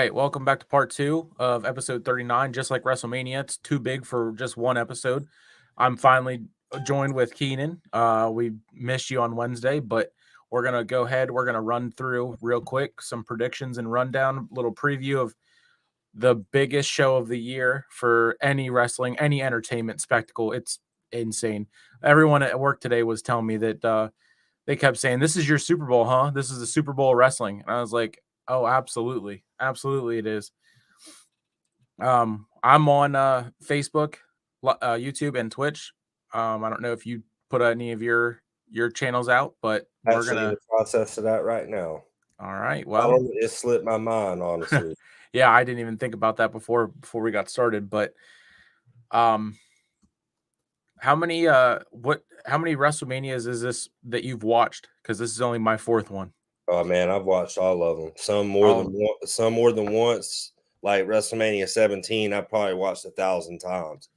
right, welcome back to part 2 of episode 39. Just like WrestleMania, it's too big for just one episode. I'm finally joined with Keenan. We missed you on Wednesday, but we're going to go ahead. We're going to run through real quick some predictions and rundown, little preview of the biggest show of the year for any wrestling, any entertainment spectacle. It's insane. Everyone at work today was telling me that they kept saying, "This is your Super Bowl, huh? This is the Super Bowl of wrestling." And I was like, "Oh, absolutely. Absolutely it is." I'm on Facebook, YouTube, and Twitch. I don't know if you put any of your channels out, but we're Actually in gonna. the process of that right now. All right. I Well, don't it slipped my mind, honestly. yeah, I didn't even think about that before we got started. But um, how many WrestleManias is this that you've watched? Because this is only my fourth one. Oh man, I've watched all of them. Oh, Some more than once. Like WrestleMania 17, I probably watched 1,000 times.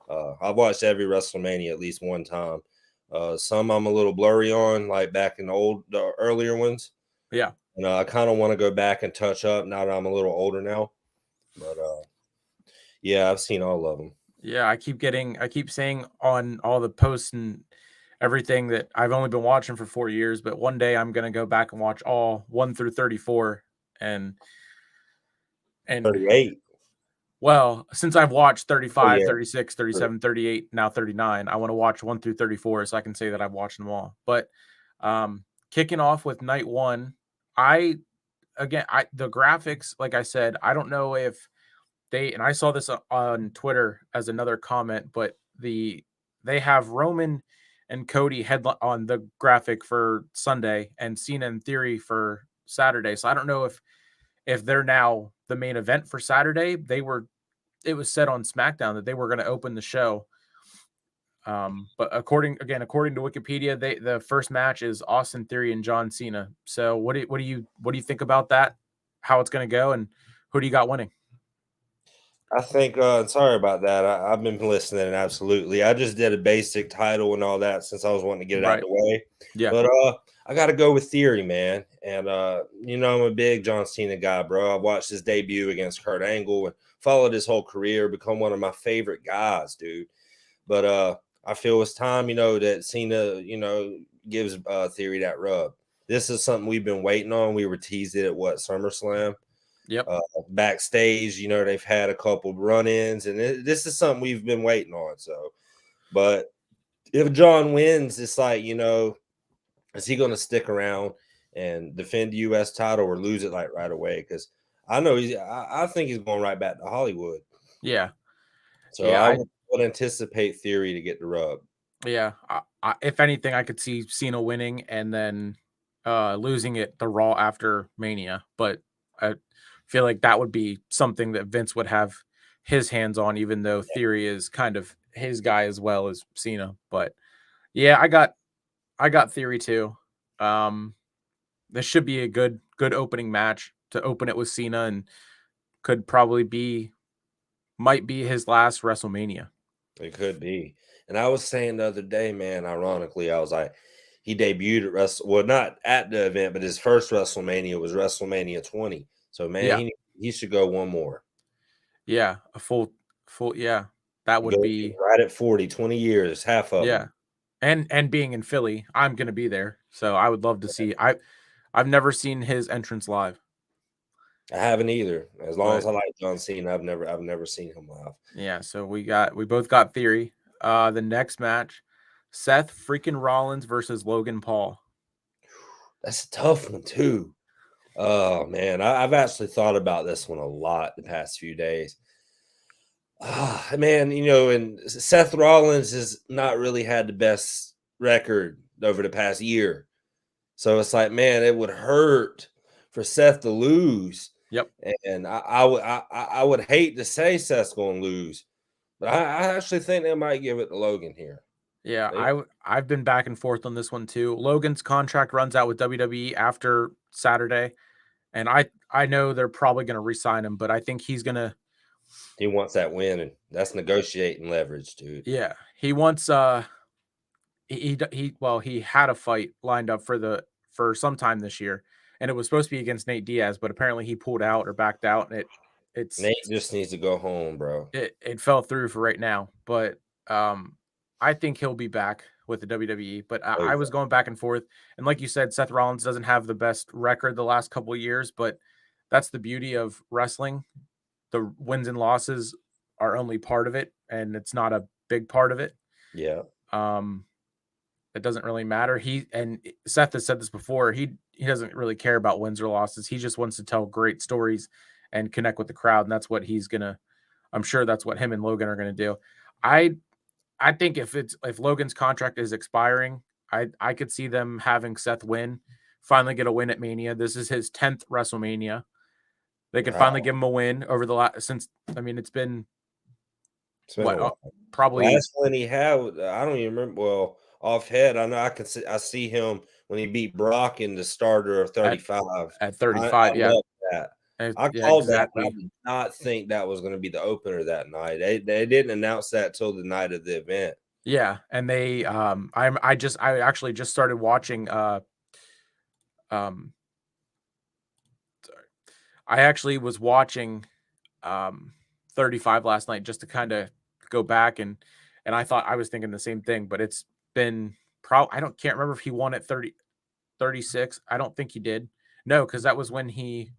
I've watched every WrestleMania at least one time. Some I'm a little blurry on, like back in the earlier ones. yeah. And I kind of want to go back and touch up now that I'm a little older now. But yeah, I've seen all of them. Yeah, I keep saying on all the posts and everything that I've only been watching for 4 years, but one day I'm gonna go back and watch all 1 through 34 and 38. well, since I've watched Oh 35, yeah. 36, 37, 38, now 39, I want to watch 1 through 34 so I can say that I've watched them all. But kicking off with night 1, I the graphics, like I said, I don't know if and I saw this on Twitter as another comment, but they have Roman and Cody headline on the graphic for Sunday and Cena and Theory for Saturday. So I don't know if they're now the main event for Saturday. It was said on SmackDown that they were going to open the show. But according to Wikipedia, the first match is Austin Theory and John Cena. So what do you think about that? How it's going to go and who do you got winning? I think, sorry about that. I've been listening, absolutely. I just did a basic title and all that since I was wanting to get it out Right. the way. Yeah. But I got to go with Theory, man. And, I'm a big John Cena guy, bro. I watched his debut against Kurt Angle and followed his whole career, become one of my favorite guys, dude. But I feel it's time, that Cena, gives Theory that rub. This is something we've been waiting on. We were teased it at SummerSlam. Yep. Backstage, they've had a couple run-ins, and this is something we've been waiting on. So, but if John wins, it's like, is he going to stick around and defend the U.S. title or lose it like right away? Because I know I think he's going right back to Hollywood. Yeah. So Yeah. I would anticipate Theory to get the rub. Yeah. If anything, I could see Cena winning and then losing it the Raw after Mania. But I feel like that would be something that Vince would have his hands on, even though Theory is kind of his guy as well as Cena. But yeah, I got Theory too. This should be a good opening match to open it with Cena and could probably might be his last WrestleMania. It could be. And I was saying the other day, man, ironically, I was like, he debuted at well, not at the event, but his first WrestleMania was WrestleMania 20. So man, Yeah. he should go one more. Yeah, a full yeah. That would Go be right at 40, 20 years, half of yeah. them. And being in Philly, I'm going to be there. So I would love to see I've never seen his entrance live. I haven't either. As long But as I like John Cena, I've never seen him live. yeah, so we both got Theory. The next match, Seth freaking Rollins versus Logan Paul. That's a tough one too. Oh man, I've actually thought about this one a lot the past few days. Man, and Seth Rollins has not really had the best record over the past year. So it's like, man, it would hurt for Seth to lose. Yep. And I would hate to say Seth's going to lose, but I actually think they might give it to Logan here. Yeah, I've been back and forth on this one too. Logan's contract runs out with WWE after Saturday, and I know they're probably going to re-sign him, but I think he's going to He wants that win, and that's negotiating leverage, dude. yeah, he wants he had a fight lined up for some time this year, and it was supposed to be against Nate Diaz, but apparently he pulled out or backed out, and Nate just needs to go home, bro. it fell through for right now. But I think he'll be back with the WWE. But I was going back and forth, and like you said, Seth Rollins doesn't have the best record the last couple of years, but that's the beauty of wrestling. The wins and losses are only part of it, and it's not a big part of it. Yeah. It doesn't really matter. Seth has said this before. He doesn't really care about wins or losses. He just wants to tell great stories and connect with the crowd, and that's what he's gonna. I'm sure that's what him and Logan are gonna do. I think if Logan's contract is expiring, I could see them having Seth win, finally get a win at Mania. This is his 10th WrestleMania. They could finally give him a win over the last since. I mean, it's been what probably last one he had. I don't even remember. Well, off head, I know I see him when he beat Brock in the starter of 35. At 35, I love that. I called exactly. that. I did not think that was going to be the opener that night. They didn't announce that till the night of the event. Yeah, and they I actually just started watching sorry. I actually was watching 35 last night just to kind of go back and I thought I was thinking the same thing, but it's been can't remember if he won at 36. I don't think he did. No, because that was when he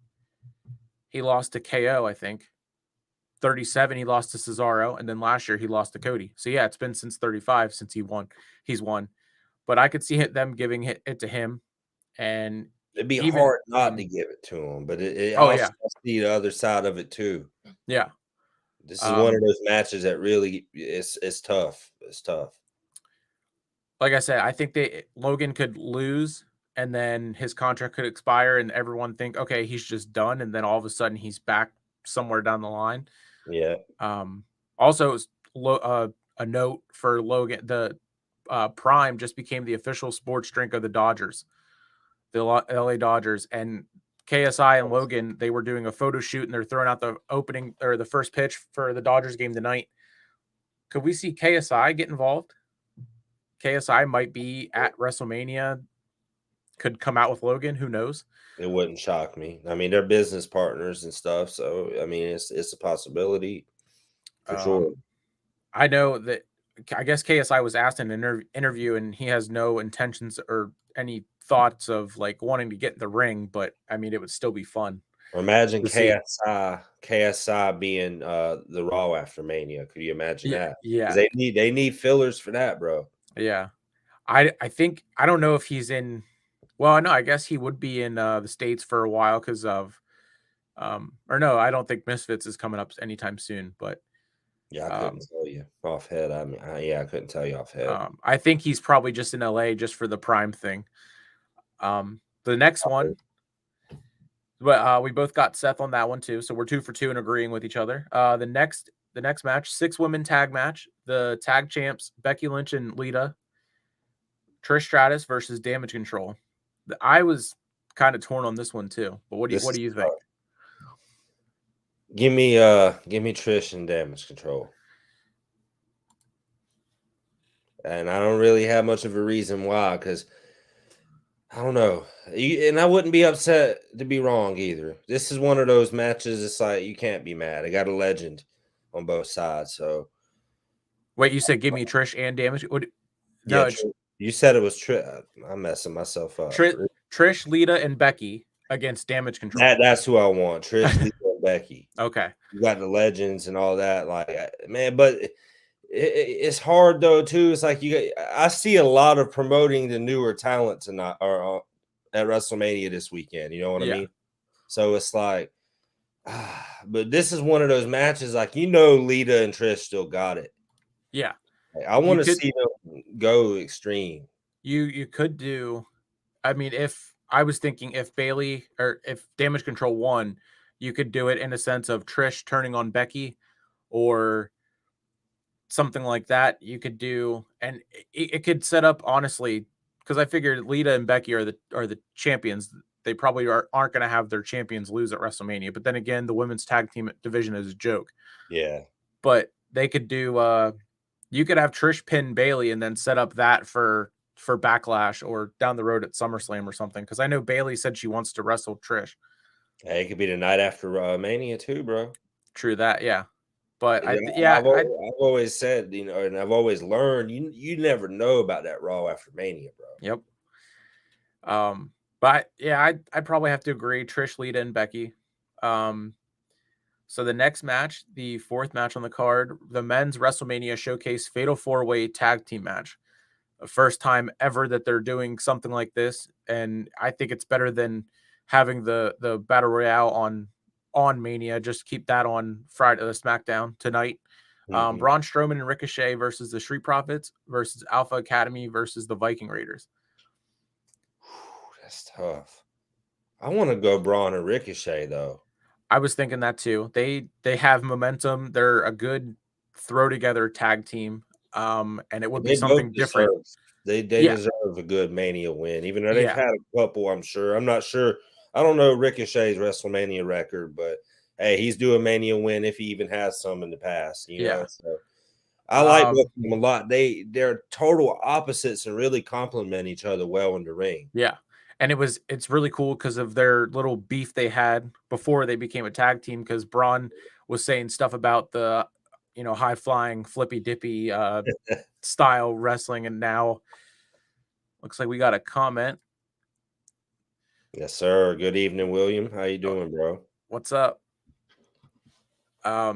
lost to KO, I think. 37, he lost to Cesaro, and then last year he lost to Cody. So yeah, it's been since 35 since he's won. But I could see them giving it to him, and it'd be hard not to give it to him. But it also see the other side of it too. Yeah, this is one of those matches that really it's tough. It's tough. Like I said, I think Logan could lose, and then his contract could expire, and everyone think, okay, he's just done, and then all of a sudden he's back somewhere down the line. Yeah. Also, a note for Logan: the Prime just became the official sports drink of the Dodgers, the LA Dodgers, and KSI and Logan, they were doing a photo shoot, and they're throwing out the opening or the first pitch for the Dodgers game tonight. Could we see KSI get involved? KSI might be at WrestleMania, could come out with Logan. Who knows? It wouldn't shock me. I mean, they're business partners and stuff. So, I mean, it's a possibility for sure. I know that I guess KSI was asked in an interview, and he has no intentions or any thoughts of like wanting to get in the ring, but I mean, it would still be fun. Or imagine KSI being the Raw after Mania. Could you imagine that? Yeah, they need fillers for that, bro. Yeah, I think I don't know if he's in. Well, no, I guess he would be in the States for a while because of, or no, I don't think Misfits is coming up anytime soon. But yeah, I couldn't tell you off head. I mean, I couldn't tell you off head. I think he's probably just in LA just for the Prime thing. The next one, but we both got Seth on that one too, so we're 2 for 2 and agreeing with each other. The next match, 6-women tag match, the tag champs Becky Lynch and Lita, Trish Stratus versus Damage Control. I was kind of torn on this one too, but what do you think? Give me Trish and Damage Control. And I don't really have much of a reason why, because I don't know. And I wouldn't be upset to be wrong either. This is one of those matches. It's like you can't be mad. I got a legend on both sides. So, wait, you said give me Trish and Damage? No, you said it was Trish. I'm messing myself up. Trish, Lita, and Becky against Damage Control. That's who I want. Trish, Lita, and Becky. Okay. You got the legends and all that. Like, man, but it's hard though too. It's like I see a lot of promoting the newer talent tonight or at WrestleMania this weekend. You know what I mean? So it's like, but this is one of those matches. Like Lita and Trish still got it. Yeah, like, I want to see them go extreme. You could do. I mean, if I was thinking if Bayley or if Damage Control won, you could do it in a sense of Trish turning on Becky, or something like that. You could do, and it could set up honestly, because I figured Lita and Becky are the champions. They probably aren't going to have their champions lose at WrestleMania. But then again, the women's tag team division is a joke. Yeah, but they could do. You could have Trish pin Bayley and then set up that for for Backlash or down the road at SummerSlam or something. Because I know Bailey said she wants to wrestle Trish. Hey, it could be the night after Mania too, bro. True that, yeah. But I've always said, you know, and I've always learned you never know about that Raw after Mania, bro. Yep. But yeah, I'd probably have to agree. Trish, Lita, and Becky. So the next match, the fourth match on the card, the men's WrestleMania Showcase Fatal 4-Way Tag Team match. The first time ever that they're doing something like this, and I think it's better than having the Battle Royale on Mania. Just keep that on Friday, SmackDown tonight. Braun Strowman and Ricochet versus the Street Profits versus Alpha Academy versus the Viking Raiders. That's tough. I want to go Braun and Ricochet though. I was thinking that too. They have momentum. They're a good throw together tag team. And it would be something different. They deserve a good Mania win, even though they've Yeah. had a couple. I'm sure. I'm not sure. I don't know Ricochet's WrestleMania record, but hey, he's due a Mania win if he even has some in the past. You know, so I like both of them a lot. They're total opposites and really complement each other well in the ring. Yeah. And it's really cool because of their little beef they had before they became a tag team, because Braun was saying stuff about the, you know, high flying flippy dippy style wrestling, and now looks like we got a comment. Yes, sir. Good evening, William. How you doing, bro? What's up? I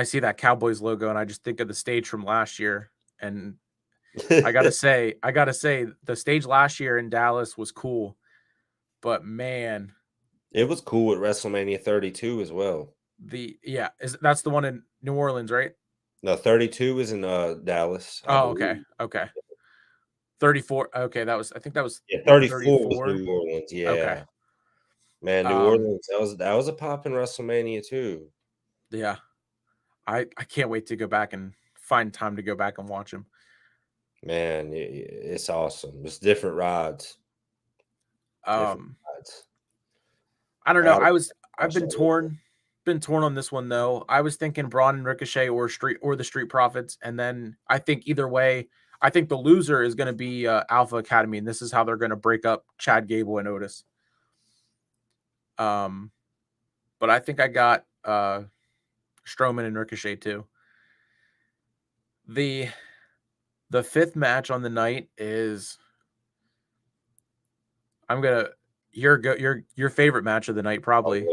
see that Cowboys logo and I just think of the stage from last year, and I gotta say, the stage last year in Dallas was cool, but man, it was cool at WrestleMania 32 as well. That's the one in New Orleans, right? No, 32 is in Dallas. Oh, okay. 34. Okay, I think that was 34 was New Orleans. Yeah, okay. Man, New Orleans. That was a pop in WrestleMania too. Yeah, I can't wait to go back and find time to go back and watch them. Man, it's awesome. It's different rides. I don't know. I've been torn on this one though. I was thinking Braun and Ricochet or the Street Profits, and then I think either way, I think the loser is going to be Alpha Academy, and this is how they're going to break up Chad Gable and Otis. But I think I got Strowman and Ricochet too. The fifth match on the night is your favorite match of the night, probably.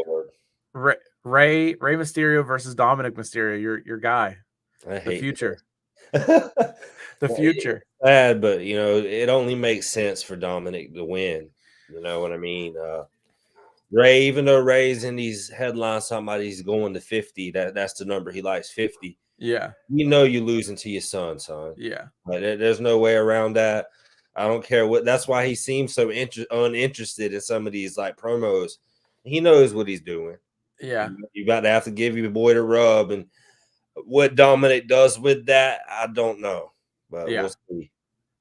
Rey Mysterio versus Dominic Mysterio, your guy. I hate the future. The future. Bad, but you know, it only makes sense for Dominic to win. You know what I mean? Rey, even though Rey's in these headlines, somebody's going to 50. That's the number he likes, 50. Yeah. You know you're losing to your son. Yeah. Like, there's no way around that. I don't care what. That's why he seems so uninterested in some of these like promos. He knows what he's doing. Yeah. You about to have to give your boy the rub, and what Dominic does with that, I don't know. But we'll see.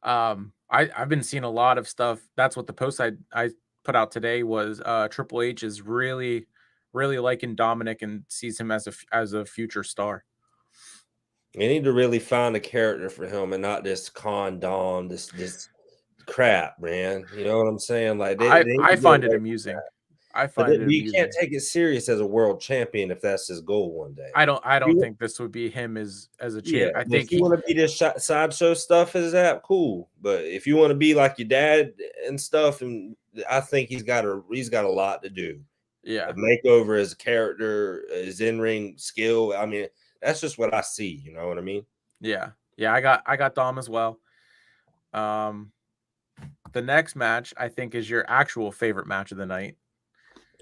I've been seeing a lot of stuff. That's what the post I put out today was. Triple H is really liking Dominic and sees him as a future star. They need to really find a character for him and not this con Dom, this crap, man. You know what I'm saying? Like I find it amusing. You can't take it serious as a world champion if that's his goal one day. I don't think this would be him as a champ. I think if you want to be this sideshow stuff as that, cool. But if you want to be like your dad and stuff, and I think he's got a lot to do. Yeah, a makeover as a character, his in-ring skill. I mean, that's just what I see. You know what I mean? Yeah. I got Dom as well. The next match I think is your actual favorite match of the night.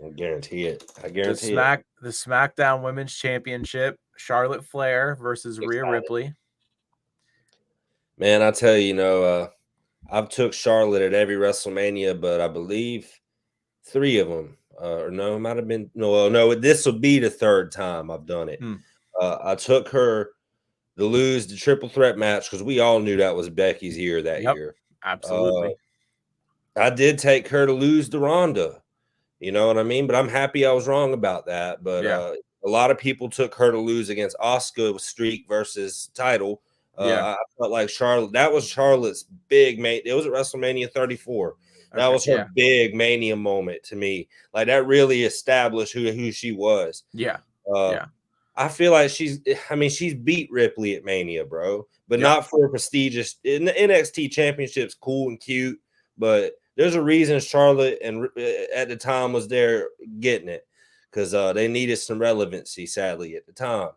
I guarantee it. The SmackDown Women's Championship, Charlotte Flair versus Rhea Ripley. Man, I tell you, I've took Charlotte at every WrestleMania, but I believe 3 of them, or no, it might have been no. This will be the 3rd time I've done it. I took her to lose the triple threat match because we all knew that was Becky's year that year. Absolutely. I did take her to lose to Ronda. You know what I mean? But I'm happy I was wrong about that. But a lot of people took her to lose against Asuka with streak versus title. Yeah. I felt like Charlotte, that was Charlotte's big mate. It was at WrestleMania 34. That Okay. was her Yeah. big Mania moment to me. Like that really established who she was. Yeah. Uh, Yeah. I feel like she's beat Ripley at Mania, bro, but Yep. not for a prestigious. In the NXT Championship's cool and cute, but there's a reason Charlotte and at the time was there getting it because they needed some relevancy, sadly, at the time.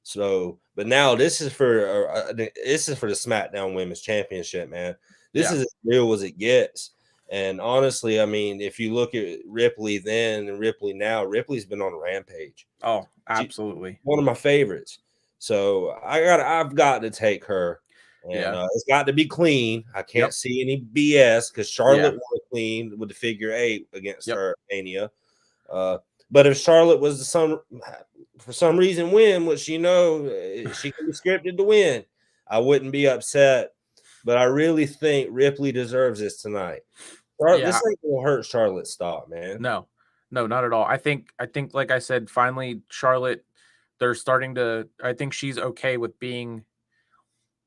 So, but now this is for the SmackDown Women's Championship, man. This Yeah. is as real as it gets. And honestly, I mean, if you look at Ripley then and Ripley now, Ripley's been on a rampage. Oh, She's absolutely. one of my favorites. So I've got to take her, and Yeah. it's got to be clean. I can't Yep. see any BS because Charlotte Yeah. won clean with the figure 8 against Yep. her at Mania. But if Charlotte was for some reason win, which she can be scripted to win, I wouldn't be upset. But I really think Ripley deserves this tonight. Yeah. This ain't gonna hurt Charlotte's stock, man. No, not at all. I think, like I said, finally, Charlotte, they're starting to. I think she's okay with being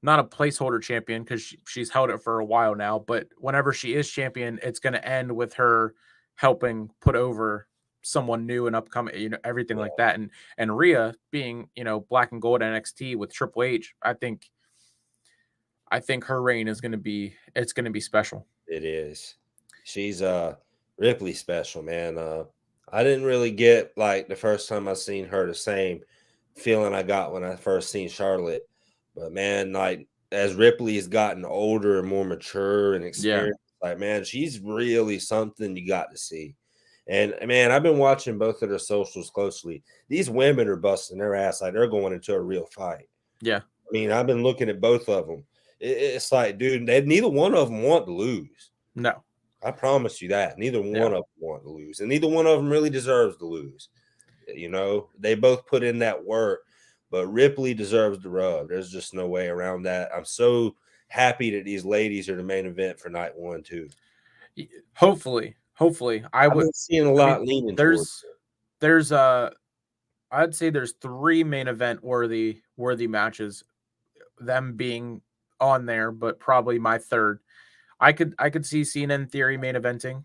not a placeholder champion because she's held it for a while now. But whenever she is champion, it's going to end with her helping put over someone new and upcoming, everything Yeah, like that. And Rhea being, black and gold NXT with Triple H, I think her reign is going to be it's going to be special. it is. She's Ripley special, man. I didn't really get like the first time I seen her the same feeling I got when I first seen Charlotte. But man, like as Ripley's gotten older and more mature and Yeah, experienced, like man, she's really something you got to see. And man, I've been watching both of their socials closely. These women are busting their ass like they're going into a real fight. yeah, I mean, I've been looking at both of them. It's like, dude, neither one of them want to lose. no, I promise you that. Neither yeah, one of them want to lose, and neither one of them really deserves to lose. They both put in that work, but Ripley deserves the rub. There's just no way around that. I'm so happy that these ladies are the main event for night 1 too. hopefully, I I've would. been seeing a I mean, lot leaning towards there's there's I'd say there's 3 main event worthy matches, them being on there, but probably my third. I could see Cena in theory main eventing.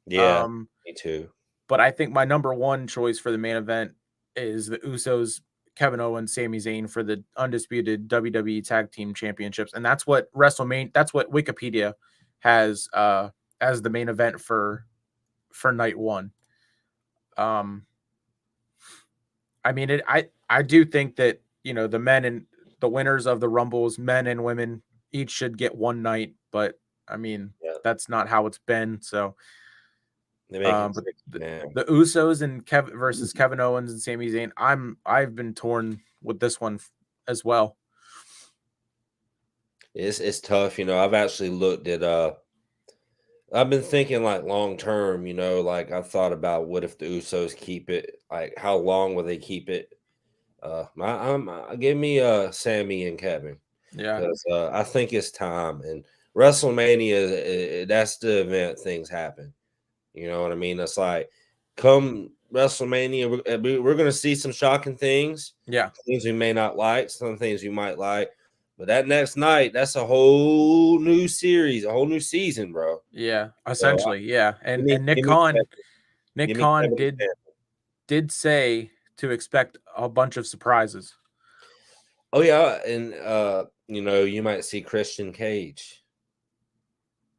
it. Yeah, Um, me too. but I think my number one choice for the main event is the Usos, Kevin Owens, Sami Zayn for the undisputed WWE Tag Team Championships, and that's what Wikipedia has as the main event for night 1. Um, I mean, I do think that the men and the winners of the Rumbles, men and women, each should get one night. But I mean, Yeah, that's not how it's been. So, they make it but tricky, man. the Usos and Kevin versus Kevin Owens and Sami Zayn, I've been torn with this one as well. It's tough. I've actually looked at I've been thinking like long term, like I've thought about what if the Usos keep it, like how long will they keep it? Give me Sammy and Kevin Yeah, because I think it's time and WrestleMania. That's the event things happen. You know what I mean? It's like come WrestleMania, we're going to see some shocking things, yeah, things we may not like, some things you might like. But that next night, that's a whole new series, a whole new season, bro. yeah. So Essentially, yeah. And give me, and Nick give me, Khan, Kevin. Give me Kevin and Sam. did say to expect a bunch of surprises. Oh yeah, and you might see Christian Cage.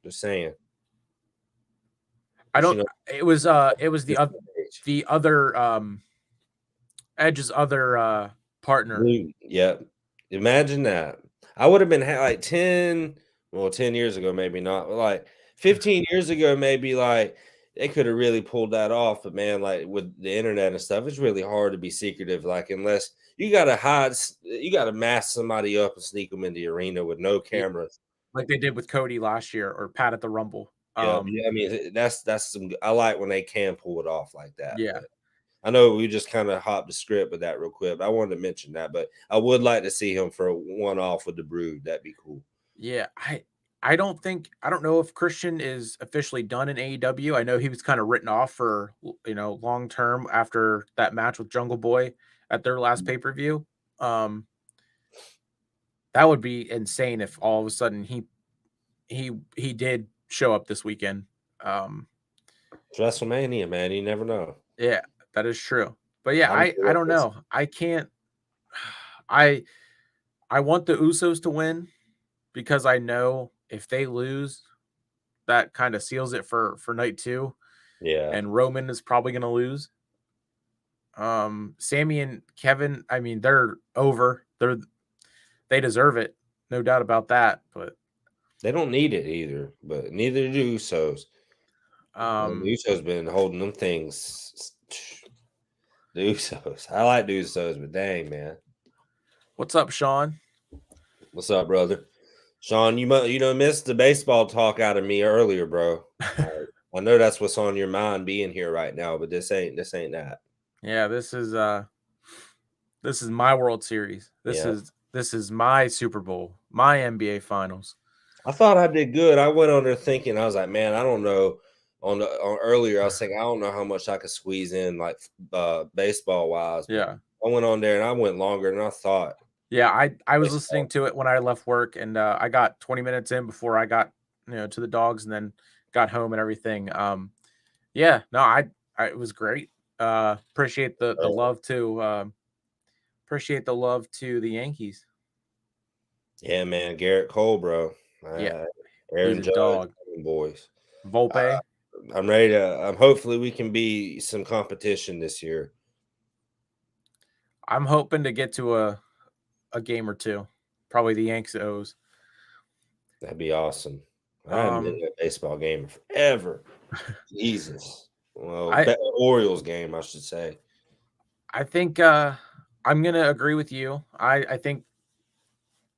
Just saying. I But, don't. It was Christian Cage. the other Edge's other partner. Yep. Imagine that. I would have been like 10 years ago, maybe not, but like 15 years ago, maybe like they could have really pulled that off. But man, like with the internet and stuff, it's really hard to be secretive. Like, unless you got to you got to mask somebody up and sneak them in the arena with no Yeah, cameras. like they did with Cody last year or Pat at the Rumble. Yep. Yeah. I mean, that's some, I like when they can pull it off like that. Yeah. But I know we just kind of hopped the script with that real quick. But I wanted to mention that, but I would like to see him for a one-off with the Brood. That'd be cool. Yeah, I don't know if Christian is officially done in AEW. I know he was kind of written off for long term after that match with Jungle Boy at their last pay-per-view. Um That would be insane if all of a sudden he did show up this weekend. It's WrestleMania, man. You never know. Yeah, that is true. But yeah, I'm I don't know. I can't. I I want the Usos to win because I know if they lose, that kind of seals it for night 2, Yeah. and Roman is probably going to lose. Sammy and Kevin, I mean, they're over. They deserve it, no doubt about that. But They don't need it either, but neither do Usos. The Usos been holding them things. The Usos. I like the Usos, but dang, man. what's up, Sean? What's up, brother? Sean, you missed the baseball talk out of me earlier, bro. I know that's what's on your mind being here right now, but this ain't that. Yeah, this is my World Series. This is my Super Bowl, my NBA Finals. I thought I did good. I went on there thinking, I was like, man, I don't know. On earlier, I was thinking, I don't know how much I could squeeze in, like baseball wise. Yeah. I went on there and I went longer than I thought. Yeah, I was listening to it when I left work, and I got 20 minutes in before I got to the dogs, and then got home and everything. Yeah, no, I it was great. Appreciate the love to appreciate the love to the Yankees. Yeah, man, Garrett Cole, bro. Yeah, Aaron he's a Judge, dog. boys. Volpe. I'm ready to. Hopefully, we can be some competition this year. I'm hoping to get to a game or two. Probably the Yanks O's. That'd be awesome. I haven't been to a baseball game forever. Jesus. Well, Orioles game, I should say. I think I'm gonna agree with you. I think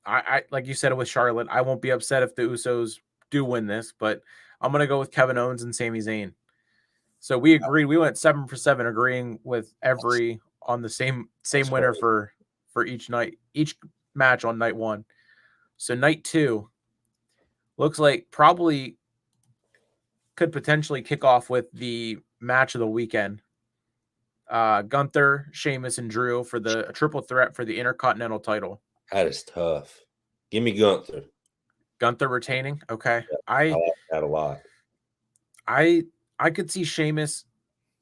I like you said with Charlotte, I won't be upset if the Usos do win this, but I'm gonna go with Kevin Owens and Sami Zayn. So we agreed. We went 7 for 7, agreeing with every on the same winner for each night, each match on night 1. So night 2 looks like probably could potentially kick off with the match of the weekend. Gunther, Sheamus, and Drew for the triple threat for the Intercontinental title. That is tough. Give me Gunther. Gunther retaining. Okay, yeah, I like that a lot. I could see Sheamus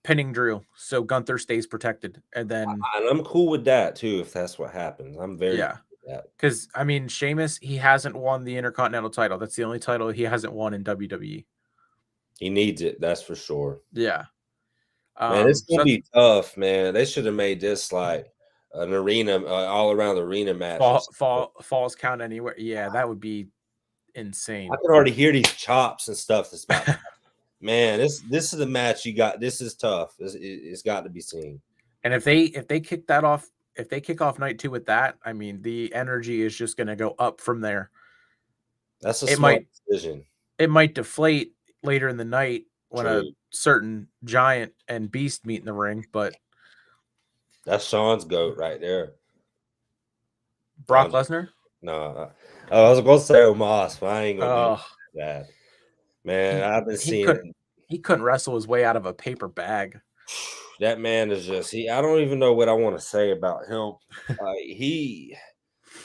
pinning Drew, so Gunther stays protected, and then I'm cool with that too. If that's what happens, I'm very cool with that. Because I mean, Sheamus, he hasn't won the Intercontinental title. That's the only title he hasn't won in WWE. He needs it. That's for sure. Yeah. Man, it's gonna be tough, man. They should have made this like an arena, all around arena match. Falls count anywhere. Yeah, that would be insane. I can already hear these chops and stuff. That's about. Man, this is the match you got. This is tough. It's got to be seen. And if they kick that off, if they kick off night 2 with that, I mean, the energy is just going to go up from there. That's a smart decision. It might deflate later in the night when a certain giant and beast meet in the ring, but that's Sean's goat right there. Brock Lesnar? No, I was going to say Omos, but I ain't going to do that. Man, I've been seeing he couldn't wrestle his way out of a paper bag. That man is just I don't even know what I want to say about him.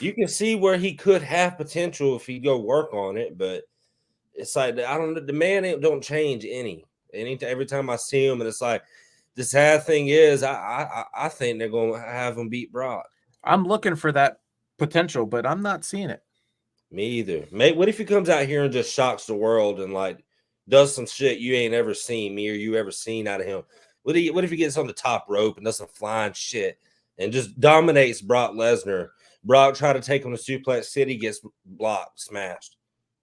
You can see where he could have potential if he go work on it, but it's like the man don't change every time I see him, and it's like the sad thing is I think they're gonna have him beat Brock. I'm looking for that potential, but I'm not seeing it. Me either. Mate, what if he comes out here and just shocks the world and like does some shit you ain't ever seen me or you ever seen out of him? What if he gets on the top rope and does some flying shit and just dominates Brock Lesnar? Brock tried to take him to Suplex City, gets blocked, smashed.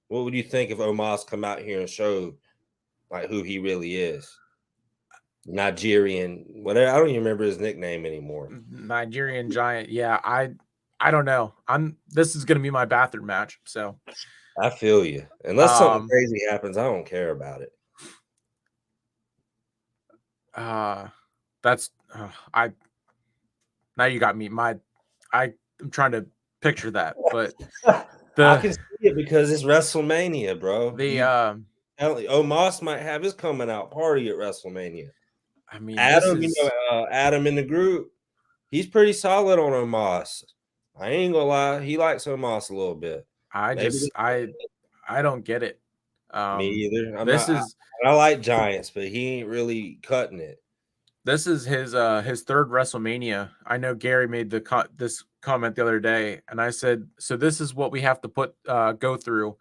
What would you think if Omos come out here and showed like who he really is? Nigerian, whatever. I don't even remember his nickname anymore. Nigerian Giant. Yeah, I don't know. This is going to be my bathroom match, so I feel you. Unless something crazy happens, I don't care about it. That's now you got me. I'm trying to picture that, but I can see it because it's WrestleMania, bro. Omos might have his coming out party at WrestleMania. I mean, Adam, Adam in the group, he's pretty solid on Omos. I ain't gonna lie, he likes Omos a little bit. I Maybe just I don't get it. me either. I'm This not. is I like Giants, but he ain't really cutting it. this is his third WrestleMania. I know Gary made this comment the other day, and I said, so this is what we have to go through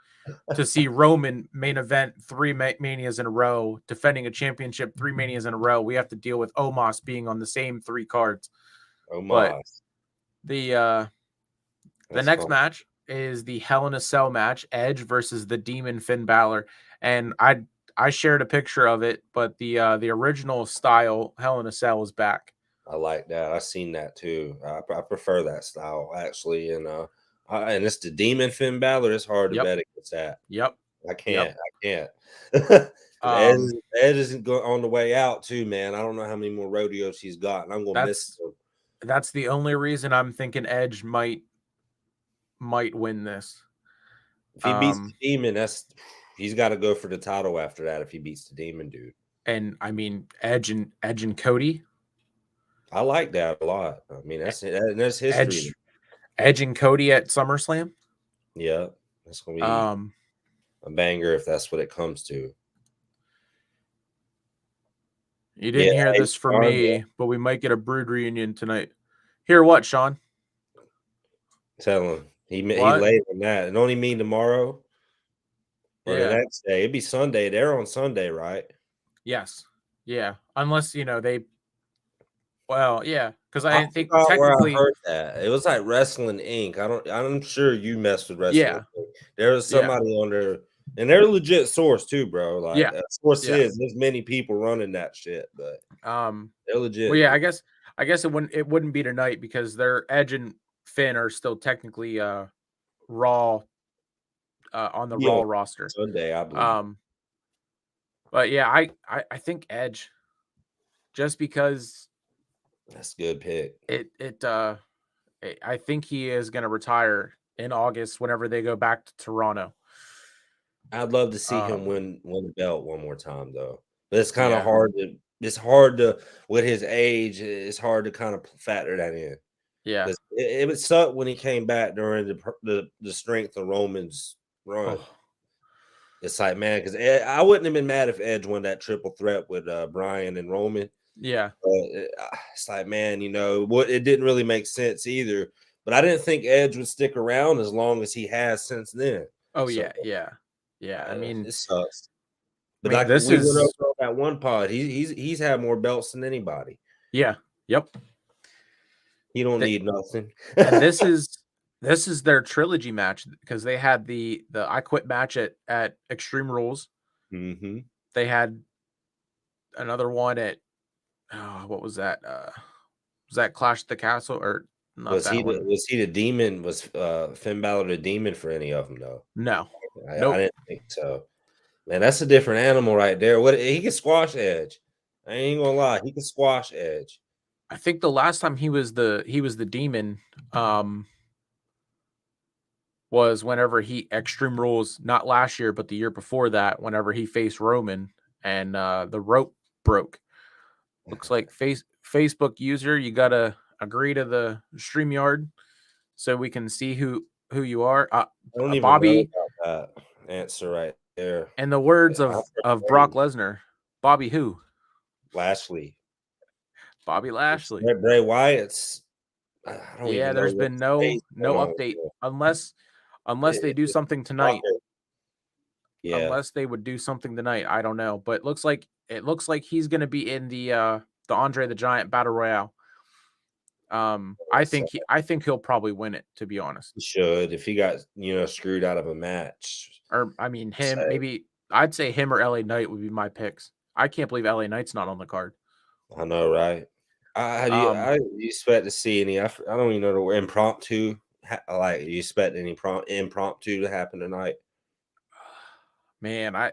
to see Roman main event three manias in a row, defending a championship 3 manias in a row. We have to deal with Omos being on the same 3 cards. But Omos. the That's next fun. match is the Hell in a Cell match, Edge versus the Demon Finn Balor, and I shared a picture of it, but the original style Hell in a Cell is back. I like that. I've seen that too. I prefer that style actually, and it's the Demon Finn Balor. It's hard to Yep, bet against that. yep, I yep. can't. I can't. 'Cause Um, Ed isn't on the way out too, man. I don't know how many more rodeos he's got, and I'm gonna miss that's him. that's the only reason I'm thinking Edge might win this. If he beats Um, the Demon, he's got to go for the title after that. If he beats the Demon, dude, and I mean Edge and Cody, I like that a lot. I mean, that's history. Edge and Cody at SummerSlam. Yeah, that's gonna be Um, a banger if that's what it comes to. you Yeah, didn't hear hey, this from Sean, me, but we might get a Brood reunion tonight. Hear what, Sean? tell him he What? late on that. It only mean tomorrow or the Yeah. next day. It'd be Sunday. They're on Sunday, right? Yes. Yeah. Unless they. Well, yeah, because I I think forgot where I technically. heard that. It was like Wrestling Inc. I'm sure you messed with Wrestling Yeah. Inc. There was Yeah. somebody on there, and they're a legit source too, bro. Like Yeah. that source Yeah. is there's many people running that shit, but they're Well, legit, yeah. dude. I guess it wouldn't be tonight because their Edge and Finn are still technically Raw on the Be Raw on roster. Sunday, I believe. Um, but yeah, I think Edge just because That's a good pick. I think he is going to retire in August whenever they go back to Toronto. I'd love to see him Um, win the belt one more time though. But it's kind of yeah, hard to with his age, it's hard to kind of factor that in. yeah. 'Cause it would suck when he came back during the strength of Roman's run. Oh, It's like, man, because I wouldn't have been mad if Edge won that triple threat with Bryan and Roman. yeah. But it's like, man, what? It didn't really make sense either. But I didn't think Edge would stick around as long as he has since then. Oh, So yeah, yeah, yeah. it sucks. I But mean, like this we went over is on that one pod, he's had more belts than anybody. yeah, yep. He don't Th- need nothing. and this is their trilogy match because they had the I Quit match at Extreme Rules. Mm-hmm. They had another one at what was that? Was that Clash at the Castle or not Was he that the one? was he the demon? Was Finn Balor the demon for any of them though? No, I nope. didn't think so. Man, that's a different animal right there. What he can squash Edge. I ain't gonna lie, he can squash Edge. I think the last time he was the demon was whenever he Extreme Rules, not last year, but the year before that, whenever he faced Roman and the rope broke. Looks like Facebook user, you gotta agree to the StreamYard so we can see who you are. I don't even know Bobby, about that answer right there. in the words I'm of Brock afraid. Lesnar, Bobby who? Lashley. Bobby It's Lashley. Bray Wyatt's. I don't Yeah, even know there's what been no space going on update here. unless they do It's something tonight. shocking. Yeah, Unless they would do something tonight. I don't know, but it looks like he's going to be in the Andre the Giant Battle Royale. so I think he'll probably win it, to be honest. he should if he got screwed out of a match. Or I mean him, Say, maybe I'd say him or LA Knight would be my picks. I can't believe LA Knight's not on the card. I know, right? Um Do you expect to see any? I don't even know the word impromptu. Like, do you expect any impromptu to happen tonight? man, I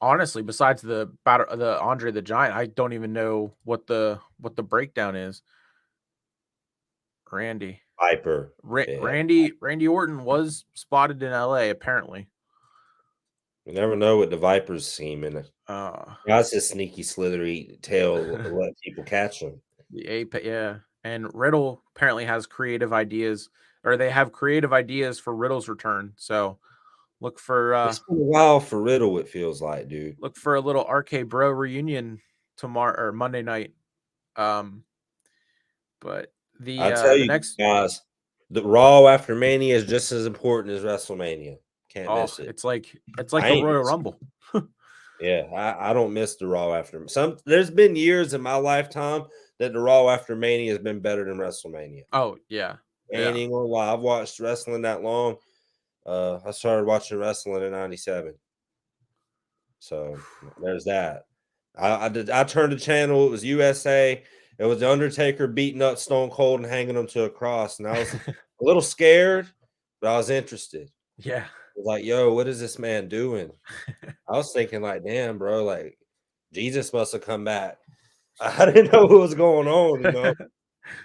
honestly besides the Andre the Giant, I don't even know what the breakdown is. Randy. Viper. Yeah, Randy Orton was spotted in LA apparently. you never know what the Viper's scheming. Uh, That's his sneaky, slithery tail. Let people catch him. the Apex, yeah. And Riddle apparently has creative ideas or they have creative ideas for Riddle's return. So look for It's been a while for Riddle, it feels like, dude. a little RK Bro reunion tomorrow or Monday night. But I tell the you next guys, the Raw after Mania is just as important as WrestleMania. Can't miss it. it's like I the ain't Royal missing Rumble. Yeah, I don't miss the Raw after some. There's been years in my lifetime that the Raw after Mania has been better than WrestleMania. Oh yeah, Ain't yeah. even gonna lie. I've watched wrestling that long. I started watching wrestling in '97, so there's that. I turned the channel. It was USA. It was the Undertaker beating up Stone Cold and hanging him to a cross, and I was a little scared, but I was interested. Yeah. I was like, "Yo, what is this man doing?" I was thinking, like, "Damn, bro, like Jesus must have come back." I didn't know what was going on, you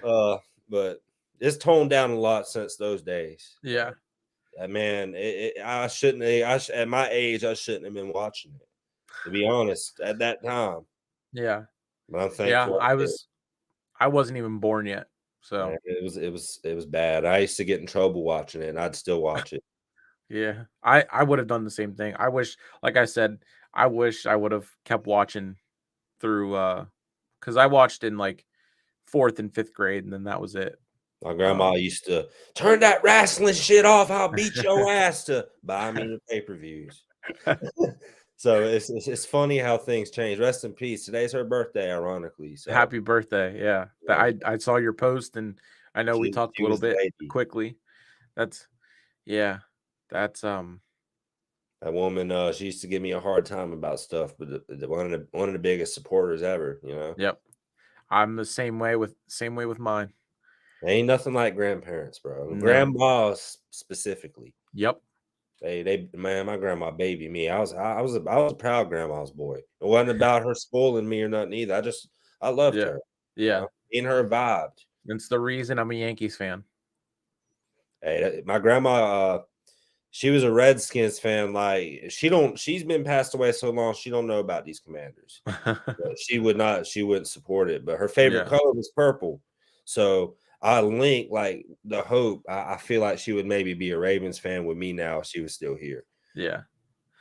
know. But it's toned down a lot since those days. Yeah. Man, I shouldn't. At my age, I shouldn't have been watching it. To be honest, at that time, Yeah. but I'm Yeah. thankful I did. I wasn't even born yet. So Man, it was bad. I used to get in trouble watching it, and I'd still watch it. yeah. I would have done the same thing. I wish, like I said, I wish I would have kept watching through because I watched in like fourth and fifth grade and then that was it. My grandma used to turn that wrestling shit off. I'll beat your ass to buy me the pay-per-views. So it's funny how things change. Rest in peace. Today's her birthday, ironically. So Happy birthday. Yeah. yeah, I saw your post and I know we talked a she little was the bit lady. quickly. That's yeah. That's That woman, she used to give me a hard time about stuff, but one of the biggest supporters ever. You know, yep. I'm the same way with mine. ain't nothing like grandparents, bro. No. Grandmas specifically. Yep. They man, my grandma babied me. I was a proud grandma's boy. It wasn't about her spoiling me or nothing either. I loved Yeah. her. You Yeah. know, in her vibed. That's the reason I'm a Yankees fan. Hey, my grandma, she was a Redskins fan. Like she's been passed away so long, she don't know about these Commanders. She wouldn't support it. But her favorite Yeah. color was purple. So I link like the hope. I feel like she would maybe be a Ravens fan with me now if she was still here. Yeah.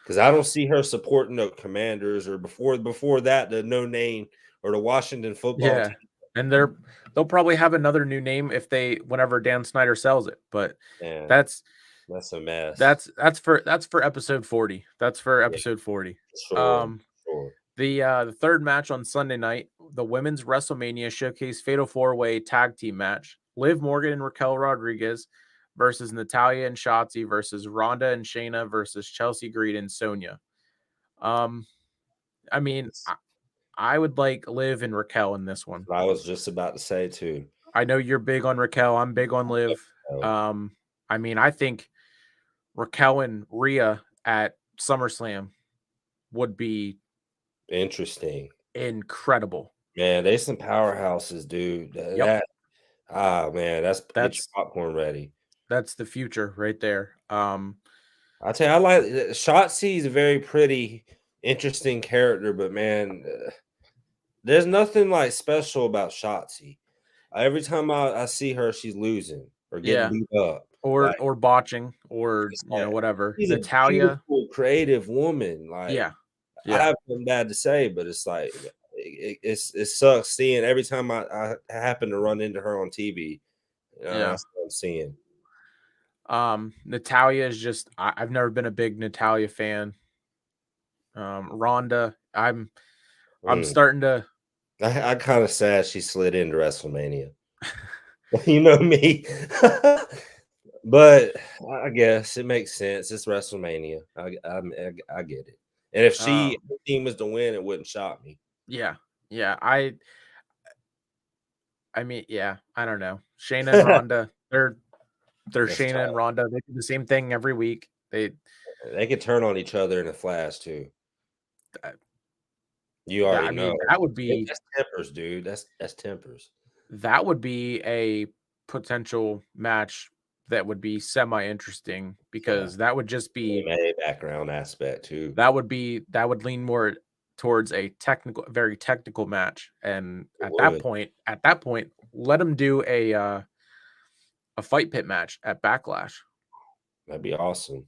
Because I don't see her supporting the Commanders or before that the no name or the Washington football Yeah. team. And they'll probably have another new name if they whenever Dan Snyder sells it. But Man, that's that's a mess. that's for episode 40. That's for Yeah, episode 40. sure, Um sure. the third match on Sunday night, the women's WrestleMania Showcase Fatal 4-Way Tag Team match. Liv Morgan and Raquel Rodriguez versus Natalia and Shotzi versus Ronda and Shayna versus Chelsea Green and Sonya. Um, I mean, I would like Liv and Raquel in this one. I was just about to say too. I know you're big on Raquel. I'm big on Liv. So, I mean, I think Raquel and Rhea at SummerSlam would be interesting. incredible. Man, they some powerhouses, dude. Yep. Man, that's get your That's popcorn ready. that's the future right there. I tell you, I like Shotzi is a very pretty, interesting character, but man, there's nothing like special about Shotzi. Every time I see her, she's losing or getting Yeah. beat up. Or Like, botching or it's like whatever. she's a Natalia. beautiful, creative woman. Like Yeah. I Yeah. have nothing bad to say, but it's like it sucks seeing every time I happen to run into her on TV. Yeah. That's what I'm seeing. Natalia is just I've never been a big Natalia fan. Ronda, I'm Mm. starting to I kind of sad she slid into WrestleMania. You know me. But I guess it makes sense. It's WrestleMania. I get it. And if her team was to win, it wouldn't shock me. yeah. Yeah. I mean, yeah, I don't know. Shayna and Ronda, they're That's Shayna and tough. Ronda. They do the same thing every week. They could turn on each other in a flash too. Uh, You already I know. mean, that would be That's tempers, dude. That's tempers. a potential match that would be semi interesting Yeah. because that would just be MMA background aspect too. that would lean more towards a very technical match. And It would. at that point, let them do a a fight pit match at Backlash. That'd be awesome.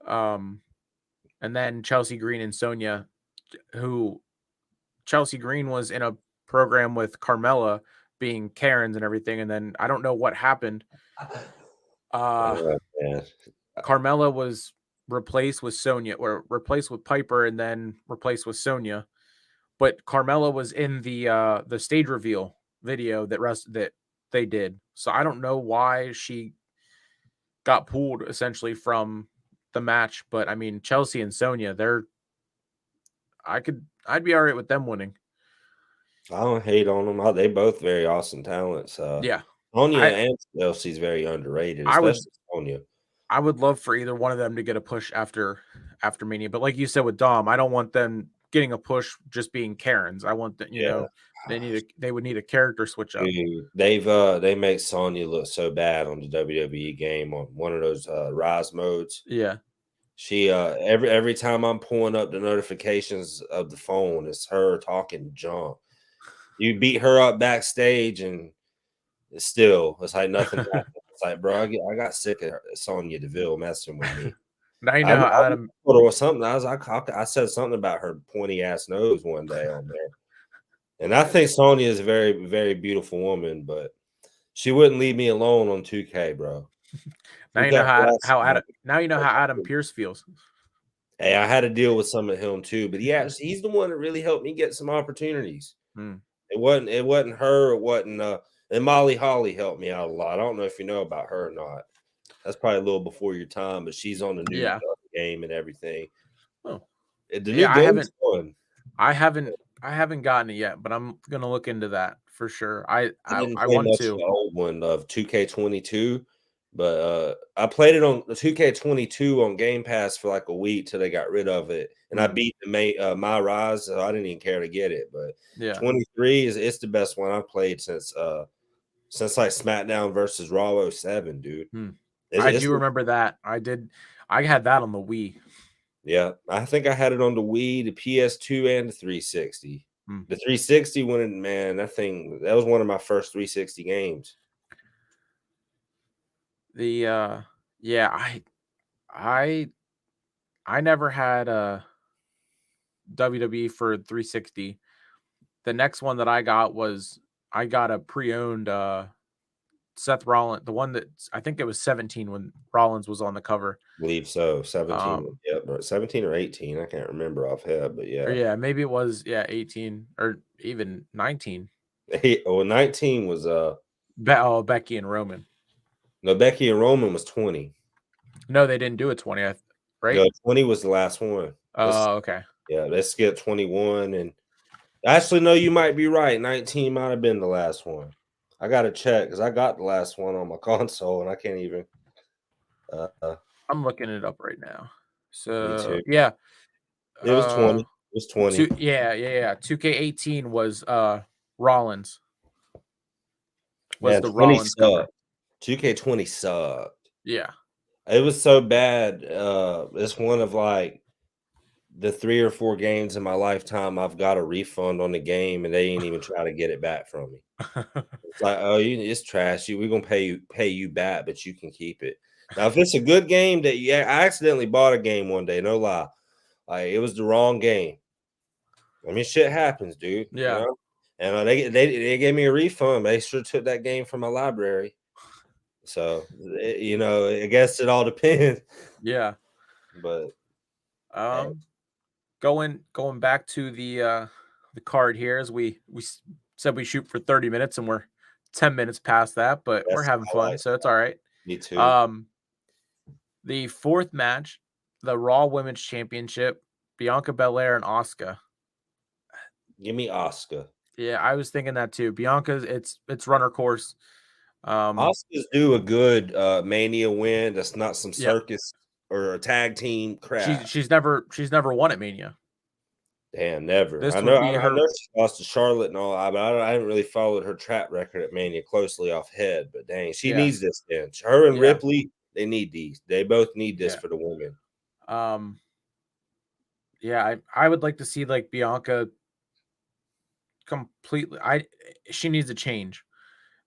And then Chelsea Green and Sonya, who Chelsea Green was in a program with Carmella being Karens and everything, and then I don't know what happened. Oh, man. Carmella was replaced with Sonya, or replaced with Piper, and then replaced with Sonya. But Carmella was in the stage reveal video that they did. So I don't know why she got pulled essentially from the match. But I mean, Chelsea and Sonya, I'd be all right with them winning. I don't hate on them. They both very awesome talents. Yeah. Sonya I and Chelsea's very underrated, I would especially Sonya. I would love for either one of them to get a push after Mania. But like you said with Dom, I don't want them getting a push just being Karens. I want that, Yeah. they would need a character switch up. Dude, they make Sonya look so bad on the WWE game on one of those Rise modes. Yeah. She every time I'm pulling up the notifications of the phone, it's her talking junk. You beat her up backstage, and it's like nothing happened. It's like, bro, I got sick of Sonya Deville messing with me. Now you know how Adam or something. I said something about her pointy ass nose one day on there, and I think Sonya is a very, very beautiful woman, but she wouldn't leave me alone on 2K, bro. now you know how Adam Pierce feels. Hey, I had to deal with some of him too, but he's the one that really helped me get some opportunities. It wasn't her, it wasn't and Molly Holly helped me out a lot. I don't know if you know about her or not. That's probably a little before your time, but she's on the new game and everything. Oh, the new game's fun. I haven't gotten it yet, but I'm gonna look into that for sure. I want to. The old one of 2K22, but I played it on the 2K22 on Game Pass for like a week till they got rid of it, and I beat the My Rise, so I didn't even care to get it. But 23 it's the best one I've played since like SmackDown versus Raw 07, dude. I do remember that. I had that on the Wii. Yeah, I think I had it on the Wii, the PS2, and the 360. The 360 when man, that was one of my first 360 games. I never had a WWE for 360. The next one that I got a pre-owned Seth Rollins, the one that I think it was 17 when Rollins was on the cover. I believe so. 17, 17 or 18. I can't remember offhand, but yeah. Or yeah, maybe it was 18 or even 19. 19 was Becky and Roman. No, Becky and Roman was 20. No, they didn't do a 20, right? No, 20 was the last one. Oh, okay. Yeah, let's skip 21 and actually no, you might be right. 19 might have been the last one. I gotta check because I got the last one on my console and I can't even. I'm looking it up right now. So me too. Yeah, it was 20. It was 20. 2K18 was Rollins. Was the Rollins cover. 2K20 sucked. Yeah, it was so bad. It's one of like the 3 or 4 games in my lifetime I've got a refund on the game and they ain't even try to get it back from me. It's like, oh, it's trash. We're gonna pay you back, but you can keep it. Now, if it's a good game that I accidentally bought a game one day, no lie. Like it was the wrong game. I mean, shit happens, dude. Yeah. You know? And they gave me a refund. They sure took that game from my library. So I guess it all depends. Yeah. But going back to the card here, as we said we shoot for 30 minutes and we're 10 minutes past that, but we're having fun, so it's all right. Me too. The fourth match, the Raw Women's Championship, Bianca Belair and Asuka. Give me Asuka. Yeah, I was thinking that too. Bianca's it's runner course. Asuka's due a good Mania win. That's not some circus or a tag team crap. She's never won at Mania. Damn, never. I know she lost to Charlotte and all, but I haven't really followed her track record at Mania closely off head. But dang, she needs this then. Her and Ripley, they need these. They both need this for the women. I would like to see like Bianca completely. She needs a change.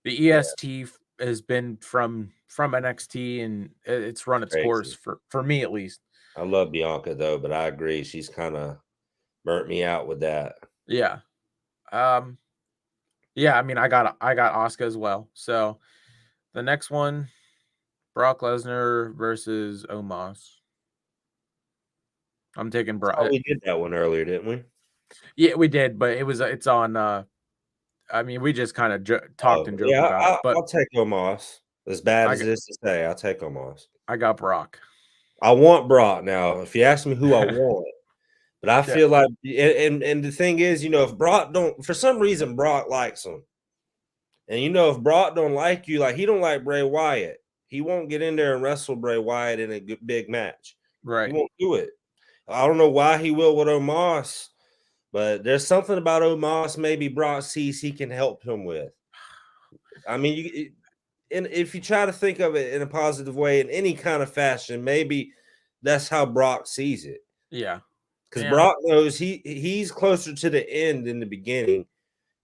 The EST has been from NXT, and it's run its course Crazy. for me at least. I love Bianca though, but I agree she's kind of burnt me out with that. Yeah. Yeah, I mean, I got Asuka as well. So the next one, Brock Lesnar versus Omos. I'm taking Brock. Oh, we did that one earlier, didn't we? Yeah, we did, but it's on. I mean, we just kind of talked Oh, and joked yeah, about it, but I'll take Omos. As bad I as got, it is to say, I'll take Omos. I got Brock. I want Brock now. If you ask me who I want, but I Yeah. feel like, and the thing is, if Brock don't, for some reason, Brock likes him, and if Brock don't like you, like he don't like Bray Wyatt, he won't get in there and wrestle Bray Wyatt in a big match. He Right. won't do it. I don't know why he will with Omos, but there's something about Omos maybe Brock sees he can help him with. I mean, and if you try to think of it in a positive way, in any kind of fashion, maybe that's how Brock sees it. Yeah. Because Yeah. Brock knows he's closer to the end than the beginning.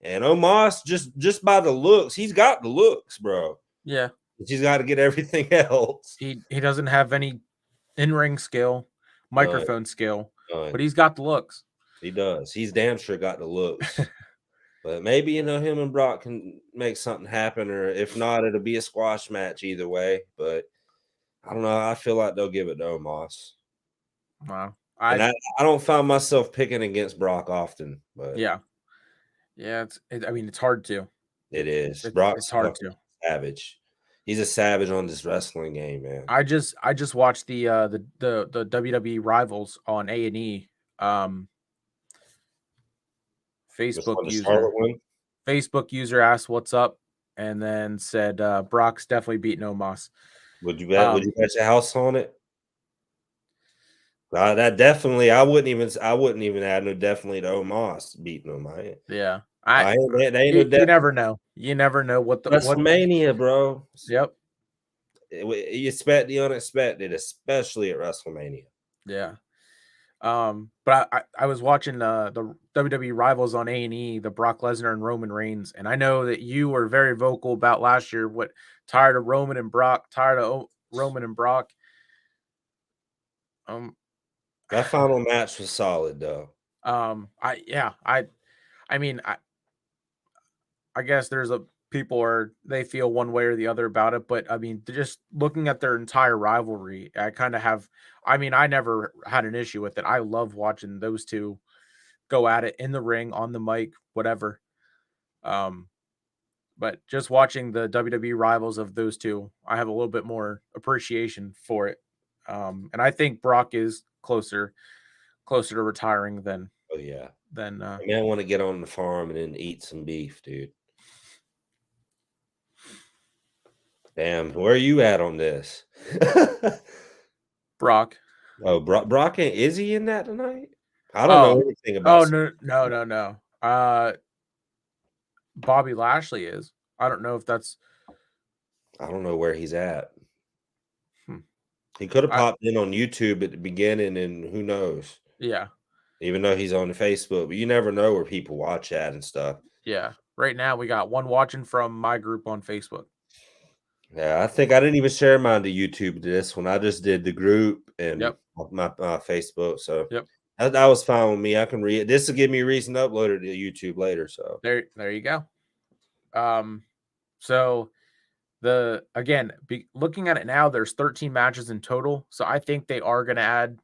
And Omos, just by the looks, he's got the looks, bro. Yeah. He's got to get everything else. He doesn't have any in-ring skill, microphone skill, but he's got the looks. He does. He's damn sure got the looks. But maybe, him and Brock can make something happen, or if not, it'll be a squash match either way. But I don't know. I feel like they'll give it to Omos. Wow. I don't find myself picking against Brock often, but yeah. I mean, it's hard to. it is. It's hard to. Savage. He's a savage on this wrestling game, man. I just watched the WWE Rivals on A&E. Facebook user asked what's up, and then said Brock's definitely beating Omos. Would you bet? Would you bet your house on it? That definitely. I wouldn't even add no definitely to Omos beating him. Yeah. You never know. You never know what the WrestleMania, bro. Yep. You expect the unexpected, especially at WrestleMania. Yeah. But I was watching the WWE Rivals on A&E, the Brock Lesnar and Roman Reigns, and I know that you were very vocal about last year. Tired of Roman and Brock, Roman and Brock. That final match was solid, though. I mean, I guess they feel one way or the other about it, but I mean, just looking at their entire rivalry, I never had an issue with it. I love watching those two go at it in the ring, on the mic, whatever. But just watching the WWE Rivals of those two, I have a little bit more appreciation for it. And I think Brock is closer to retiring than. Oh yeah. Than I want to get on the farm and then eat some beef, dude. Damn, where are you at on this? Brock. Oh, Brock, is he in that tonight? I don't know anything about. Oh no. Bobby Lashley is. I don't know if that's. I don't know where he's at. He could have popped in on YouTube at the beginning, and who knows? Yeah. Even though he's on Facebook, but you never know where people watch at and stuff. Yeah. Right now, we got one watching from my group on Facebook. Yeah, I think I didn't even share mine to YouTube this one. I just did the group and my Facebook. So that was fine with me. I can read it. This will give me a reason to upload it to YouTube later. So there you go. So looking at it now, there's 13 matches in total. So I think they are going to add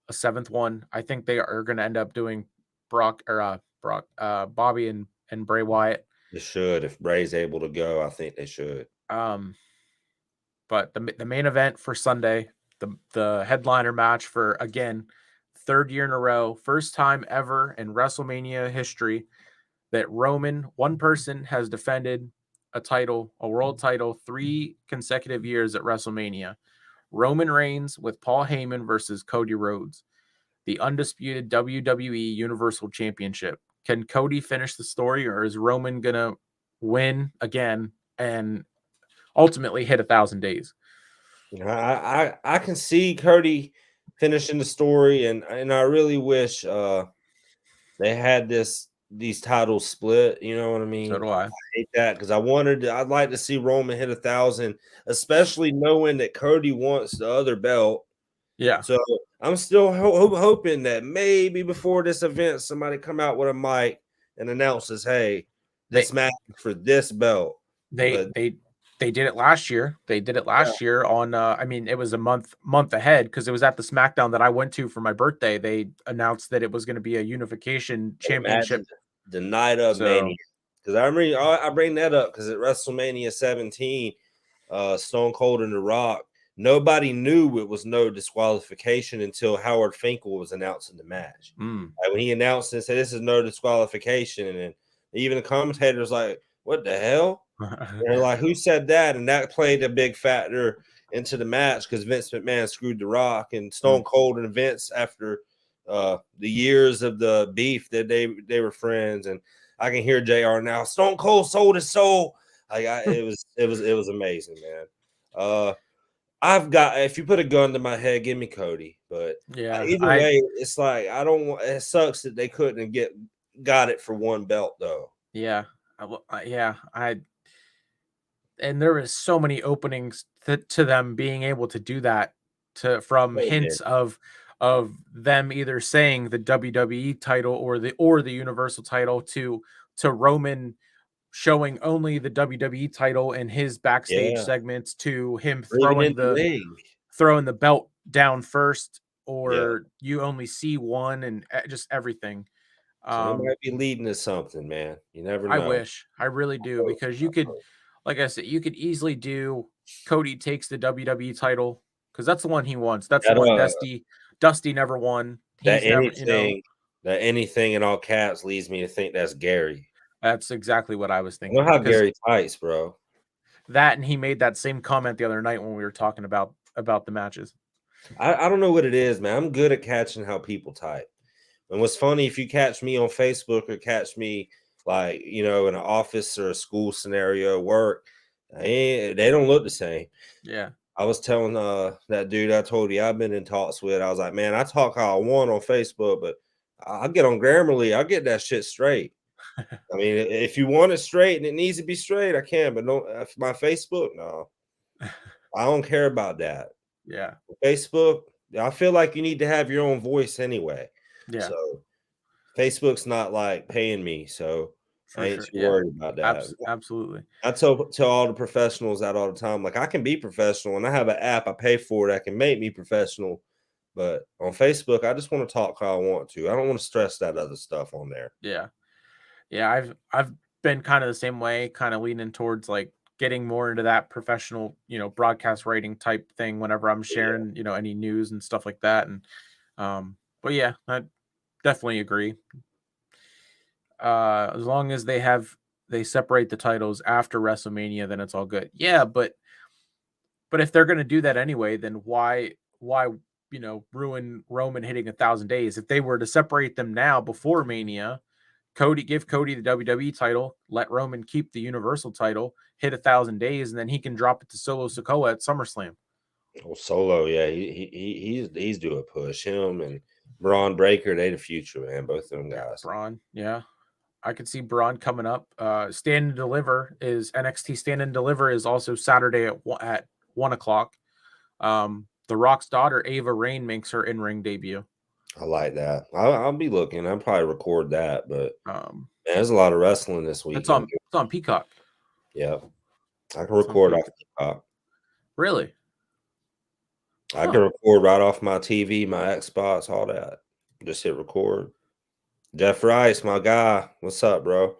a seventh one. I think they are going to end up doing Bobby and Bray Wyatt. They should. If Bray's able to go, I think they should. But the main event for Sunday, the headliner match for, again, third year in a row, first time ever in WrestleMania history that one person has defended a world title 3 consecutive years at WrestleMania. Roman Reigns with Paul Heyman versus Cody Rhodes, the undisputed WWE Universal Championship. Can Cody finish the story, or is Roman gonna win again and ultimately hit 1,000 days? I can see Cody finishing the story, and I really wish they had this these titles split. You know what I So mean? do I I. hate that because I'd like to see Roman hit 1,000, especially knowing that Cody wants the other belt. Yeah. So I'm still hoping that maybe before this event, somebody come out with a mic and announces, "Hey, They this match is for this belt." they But they they did it last year. They did it yeah, last year on I mean, it was a month ahead because it was at the SmackDown that I went to for my birthday. They announced that it was going to be a unification imagine championship. the night of Mania. So, Because I bring that up because at WrestleMania 17, Stone Cold and The Rock, nobody knew it was no disqualification until Howard Finkel was announcing the match. mm. Like when he announced it and said this is no disqualification, and then even the commentators like, "What the hell?" And they're like, "Who said that?" And that played a big factor into the match because Vince McMahon screwed The Rock and Stone Mm. Cold and Vince after the years of the beef that they were friends. And I can hear JR now. Stone Cold sold his soul. It was amazing, man. I've got, if you put a gun to my head, give me Cody. But Yeah, either way, it's like I don't want. It sucks that they couldn't got it for one belt though. yeah, yeah, and there was so many openings to them being able to do that from Wait a hints minute. of them either saying the WWE title or the Universal title to Roman showing only the WWE title in his backstage Yeah, segments to him or even in the ring. throwing the belt down first Yeah. or you only see one and just everything. So they Um might be leading to something, man. You never know. I really do because you could like I said, you could easily do Cody takes the WWE title because that's the one he wants. That's the That one Dusty never won. that He's never, anything that anything in all caps leads me to think that's Gary. that's exactly what I was I know thinking how because Gary fights, bro. that and he made that same comment the other night when we were talking about the matches. I don't know what it is, man. I'm good at catching how people type. And what's funny, if you catch me on Facebook or catch me like, in an office or a school scenario, work, they don't look the same. Yeah. I was telling that dude I told you I've been in talks with. I was like, man, I talk how I want on Facebook, but I get on Grammarly, I get that shit straight. I mean, if you want it straight and it needs to be straight, I can, but no, my Facebook, no, I don't care about that. Yeah. Facebook, I feel like you need to have your own voice anyway. Yeah. So Facebook's not like paying me, so I For ain't sure. too Yeah. worried about that. Absolutely. I tell all the professionals that all the time, like I can be professional and I have an app I pay for that can make me professional. But on Facebook, I just want to talk how I want to. I don't want to stress that other stuff on there. Yeah. Yeah, I've been kind of the same way, kind of leaning towards like getting more into that professional, broadcast writing type thing whenever I'm Yeah. sharing, any news and stuff like that. And but yeah, I definitely agree. As long as they separate the titles after WrestleMania, then it's all good. Yeah, but if they're gonna do that anyway, then why ruin Roman hitting 1,000 days? If they were to separate them now before Mania, give Cody the WWE title, let Roman keep the Universal title, hit 1,000 days, and then he can drop it to Solo Sikoa at SummerSlam. Well, Solo, yeah, he's due a push. Him and Braun Breaker, they the future, man. Both of them Yeah, guys. Braun. Yeah, I could see Braun coming up. Stand and Deliver is NXT. Stand and Deliver is also Saturday at 1 o'clock. The Rock's daughter Ava Rain makes her in ring debut. I like that. I'll be looking. I'll probably record that, but Um, man, there's a lot of wrestling this it's weekend. on Peacock. Yeah, I can It's on record off Peacock. Peacock. Really? I Huh. can record right off my TV, my Xbox, all that. Just hit record. Jeff Rice, my guy. What's up, bro?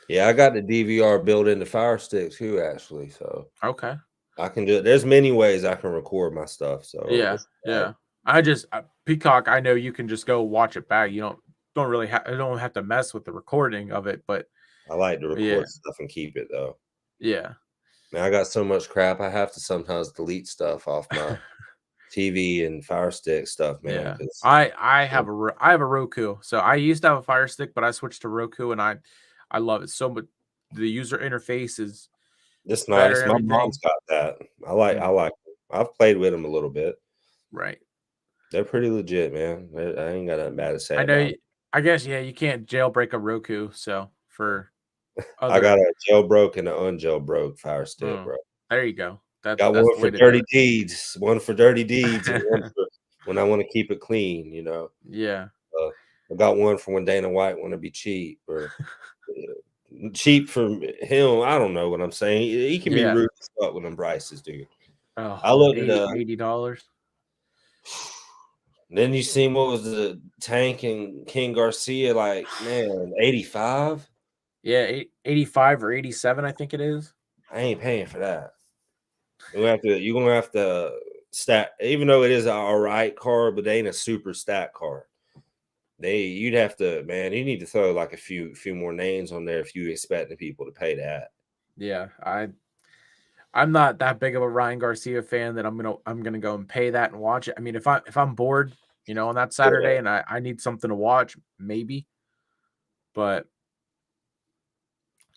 Yeah, I got the DVR built into Fire Stick too, actually. So Okay. I can do it. There's many ways I can record my stuff. So Yeah. Yeah. I just Peacock. I know you can just go watch it back. You don't really don't have to mess with the recording of it. But I like to yeah, record stuff and keep it though. yeah. Man, I got so much crap. I have to sometimes delete stuff off my TV and Fire Stick stuff, man. Yeah. Because I have I have a Roku. So I used to have a Fire Stick, but I switched to Roku and I love it so much. The user interface is it's better nice. and My everything. mom's got that. I like them. I've played with them a little bit. Right. They're pretty legit, man. I ain't got nothing bad to say I know about it. I guess yeah, you can't jailbreak a Roku. So for I got other, a jailbroke and an unjailbroke Fire Stick, mm, bro. there you go. Got That's one the for way to do dirty deeds, one for dirty deeds, and one it. for when I want to keep it clean. You know, Yeah, uh, I got one for when Dana White want to be cheap or cheap for him. I don't know what I'm saying. He can be yeah. rude as fuck with them prices, dude. Oh, I looked at $80. then you seen what was the Tank and King Garcia like, man, 85? Yeah, 85 or 87, I think it is. I ain't paying for that. You're gonna have to stat, even though it is an all right card, but they ain't a super stat card. You'd have to, man, you need to throw like a few more names on there if you expect the people to pay that. Yeah, I'm not that big of a Ryan Garcia fan that I'm gonna go and pay that and watch it. I mean, if I'm bored, on that Yeah. Saturday and I need something to watch, maybe. But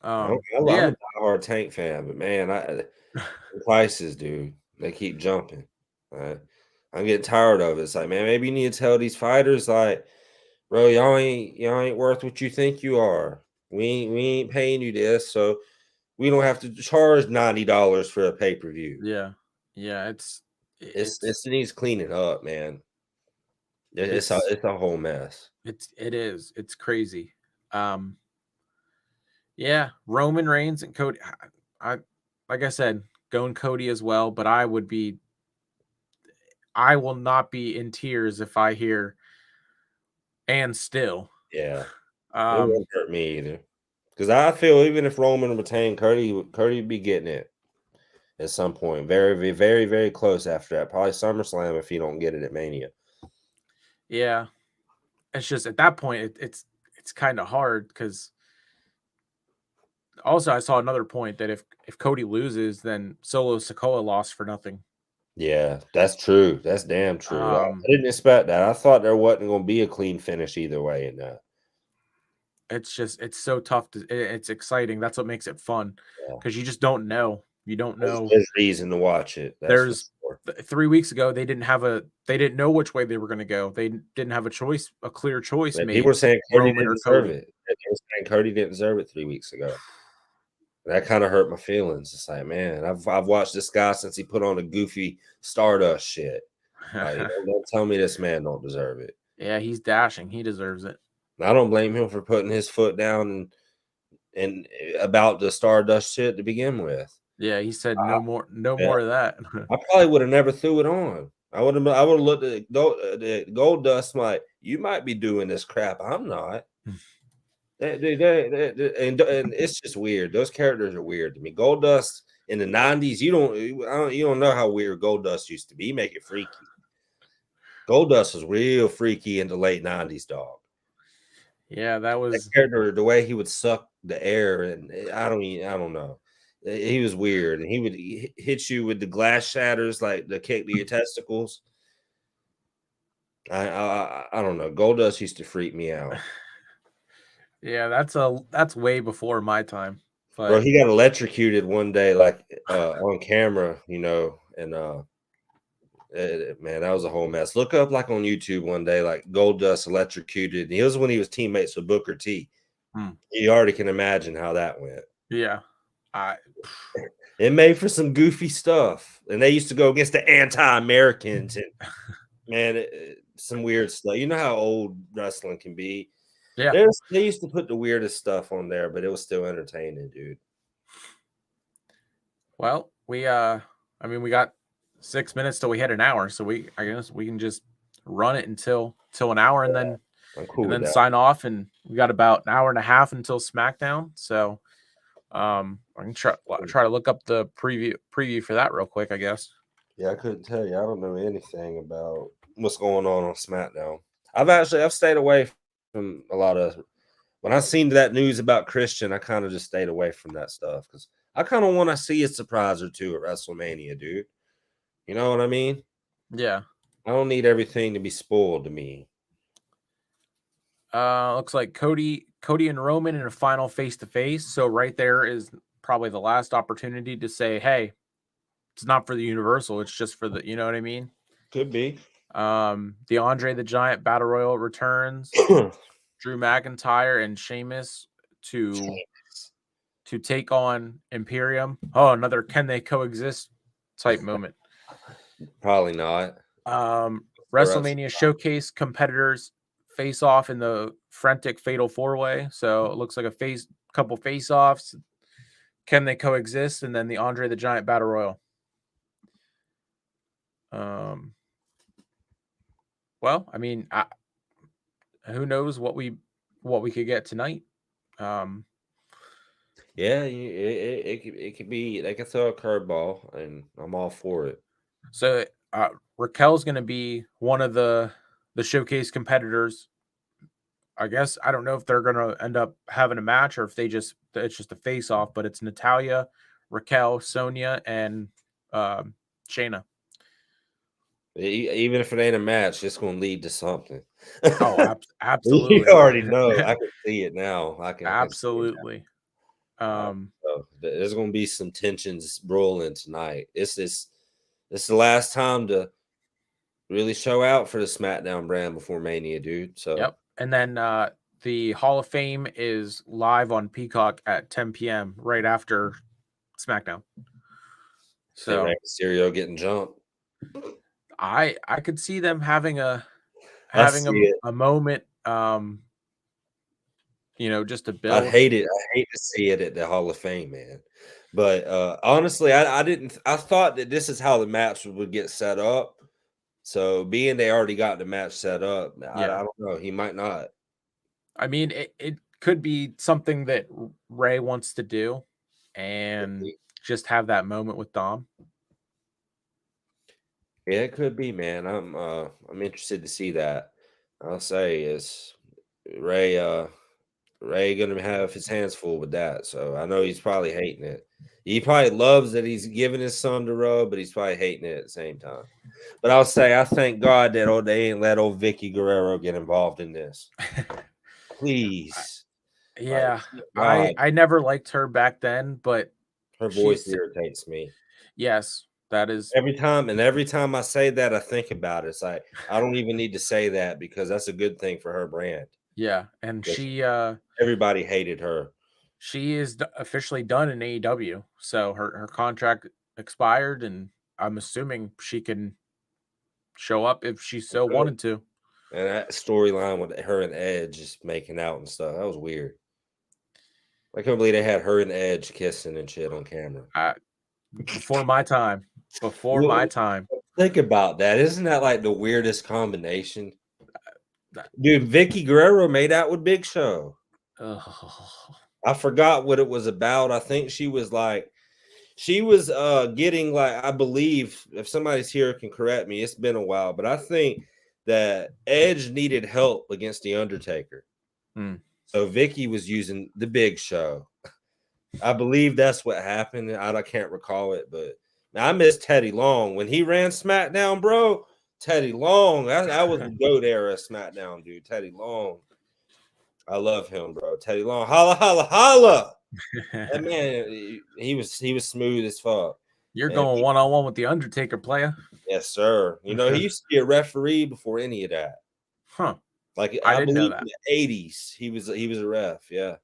I'm a yeah, diehard Tank fan, but man, the prices, dude, they keep jumping. Uh, I'm getting tired of it. It's like, man, maybe you need to tell these fighters, like, bro, y'all ain't worth what you think you are. We ain't paying you this, so we don't have to charge $90 for a pay per view. yeah, yeah. It needs cleaning up, man. It's a It's it's a whole mess. it's crazy. Um, yeah, Roman Reigns and Cody. I like I said, going Cody as well, but I will not be in tears if I hear and still. Yeah, it Um, won't hurt me either. Because I feel even if Roman retained Curdy would be getting it at some point. Very, very, very, very close after that. Probably SummerSlam if he don't get it at Mania. yeah, it's just at that point it's kind of hard because also I saw another point that if Cody loses, then Solo Sikoa lost for nothing. Yeah, that's true. That's damn true. I Um, didn't expect that. I thought there wasn't going to be a clean finish either way in that. it's so tough to it's exciting. That's what makes it fun Yeah. because you just don't know. You don't There's, know. there's reason to watch it. That's for There's sure. 3 weeks ago they didn't know which way they were going to go. They didn't have a clear choice And people were made, saying Cody Roman didn't or deserve Cody. it. They were saying Cody didn't deserve it 3 weeks ago. That kind of hurt my feelings. It's like, man, I've watched this guy since he put on a goofy Stardust shit. Like, don't tell me this man don't deserve it. Yeah, he's dashing. He deserves it. I don't blame him for putting his foot down and about the Stardust shit to begin with. Yeah, he said no Yeah, more of that. I probably would have never threw it on. I would have looked at the Gold Dust like, you might be doing this crap. I'm not. And it's just weird. Those characters are weird to me. Gold Dust in the '90s, you don't know how weird Gold Dust used to be. You make it freaky. Gold Dust was real freaky in the late '90s, dog. Yeah, that That was character, the way he would suck the air, and I don't know. He was weird, and he would hit you with the glass shatters like the kick to your testicles. I don't know. Goldust used to freak me out, yeah, that's way before my time. bro. But He got electrocuted one day, like on camera, and man, that was a whole mess. Look up like on YouTube one day, like Goldust electrocuted. And it was when he was teammates with Booker T. You already can imagine how that went. yeah, I It made for some goofy stuff, and they used to go against the anti-Americans, and man, some weird stuff. You know how old wrestling can be. yeah. They used to put the weirdest stuff on there, but it was still entertaining, dude. Well, I mean, we got 6 minutes till we hit an hour, so I guess we can just run it till an hour, and Yeah, I'm cool with that. sign off. And we got about an hour and a half until SmackDown. So, I can try to look up the preview for that real quick, I guess. Yeah, I couldn't tell you. I don't know anything about what's going on SmackDown. I've stayed away from a lot of. When I seen that news about Christian, I kind of just stayed away from that stuff because I kind of want to see a surprise or two at WrestleMania, dude. You know what I mean? Yeah. I don't need everything to be spoiled to me. Looks like Cody and Roman in a final face to face. So right there is probably the last opportunity to say, hey, it's not for the Universal, it's just for the, you know what I mean? Could be. The Andre the Giant Battle Royal returns. Drew McIntyre and Sheamus to take on Imperium. Oh, another can they coexist type moment. Probably not. WrestleMania Showcase competitors face off in the frantic fatal 4-way. So it looks like a couple face offs. Can they coexist? And then the Andre the Giant Battle Royal. Well, I mean, who knows what we could get tonight? Yeah, it could be. They could throw a curveball, and I'm all for it. So Raquel's going to be one of the showcase competitors. I guess I don't know if they're going to end up having a match or if it's just a face off. But it's Natalya, Raquel, Sonya, and Shayna. Even if it ain't a match, it's going to lead to something. Oh, absolutely! You already know. I can see it now. I can absolutely. So there's going to be some tensions rolling tonight. It's the last time to really show out for the SmackDown brand before Mania, dude. So yep. And then the Hall of Fame is live on Peacock at 10 p.m. right after SmackDown. So Rey Mysterio getting jumped. I could see them having a moment. Just to build. I hate it. I hate to see it at the Hall of Fame, man. But honestly, I didn't. I thought that this is how the match would get set up. So being they already got the match set up, I don't know. He might not. I mean, it could be something that Ray wants to do, and just have that moment with Dom. Yeah, it could be, man. I'm interested to see that. I'll say is Ray gonna have his hands full with that. So I know he's probably hating it. He probably loves that he's giving his son the rub, but he's probably hating it at the same time. But I'll say I thank God that they ain't let old Vicky Guerrero get involved in this. Please. Yeah, I never liked her back then, but her voice irritates me. Yes, that is every time I say that, I think about it. It's like I don't even need to say that because that's a good thing for her brand. Yeah, and everybody hated her. She is officially done in AEW, so her contract expired, and I'm assuming she can show up if she so wanted to. And that storyline with her and Edge just making out and stuff, that was weird. I can't believe they had her and Edge kissing and shit on camera. Before my time. Before my time. Think about that. Isn't that like the weirdest combination? Dude, Vicky Guerrero made out with Big Show. I forgot what it was about. I think she was getting like, I believe, if somebody's here can correct me, it's been a while, but I think that Edge needed help against The Undertaker. So Vicky was using the Big Show. I believe that's what happened. I can't recall it, but I miss Teddy Long. When he ran SmackDown, bro, Teddy Long, that was the GOAT era SmackDown, dude. Teddy Long. I love him, bro. Teddy Long. Holla, holla, holla. That man, he was smooth as fuck. You're going one-on-one with The Undertaker, player. Yes, sir. You know, he used to be a referee before any of that. Huh. Like I believe in the 80s, he was a ref, yeah.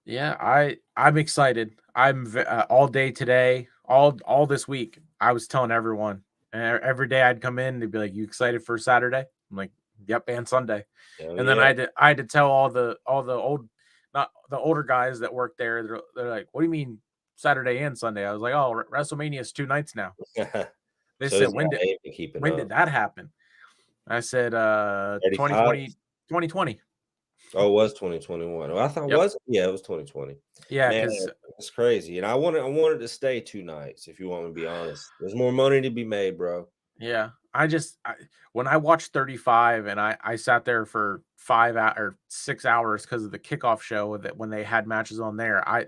Yeah, I'm excited. I'm all day today, all this week. I was telling everyone, and every day I'd come in, they'd be like, "You excited for Saturday?" I'm like, "Yep, and Sunday." And then I had to tell all the not the older guys that work there. They're like, "What do you mean Saturday and Sunday?" I was like, "Oh, WrestleMania is 2 nights now." They said, "When did that happen?" I said, 2020. Oh, it was 2021. Oh, I thought it was. Yeah, it was 2020. Yeah, man, it's crazy. And I wanted to stay 2 nights. If you want me to be honest, there's more money to be made, bro. Yeah, when I watched 35 and I sat there for 6 hours because of the kickoff show that when they had matches on there, I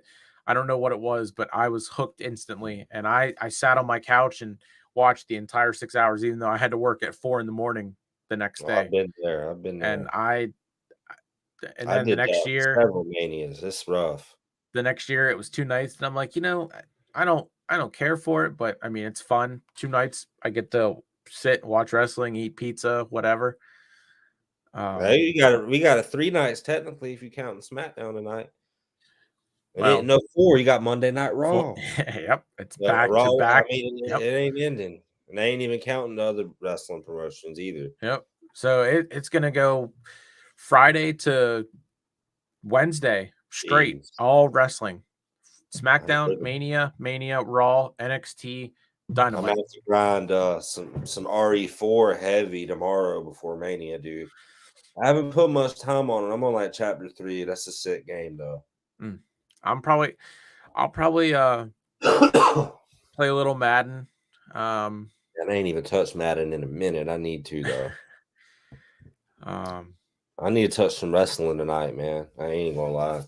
don't know what it was, but I was hooked instantly, and I sat on my couch and watched the entire 6 hours, even though I had to work at 4 a.m. the next day. I've been there. And then the next year, several Manias. It's rough. The next year, it was 2 nights, and I'm like, I don't care for it, but I mean, it's fun. 2 nights, I get to sit, watch wrestling, eat pizza, whatever. Hey, we got a 3 nights technically if you count SmackDown tonight. It Well, ain't no 4. You got Monday Night Raw. Yep, it's Yeah, back to Raw. I back. mean, Yep, it ain't ending, and they ain't even counting the other wrestling promotions either. yep. So it's gonna go Friday to Wednesday straight, Jeez. all wrestling. I'm SmackDown, Mania, Raw, NXT, gonna Dynamite. have to grind some RE4 heavy tomorrow before Mania, dude. I haven't put much time on it. I'm on like chapter 3. That's a sick game though. Mm. I'll probably I play a little Madden. Um, ain't even touched Madden in a minute. I need to though. um, I need to touch some wrestling tonight, man. I ain't gonna lie.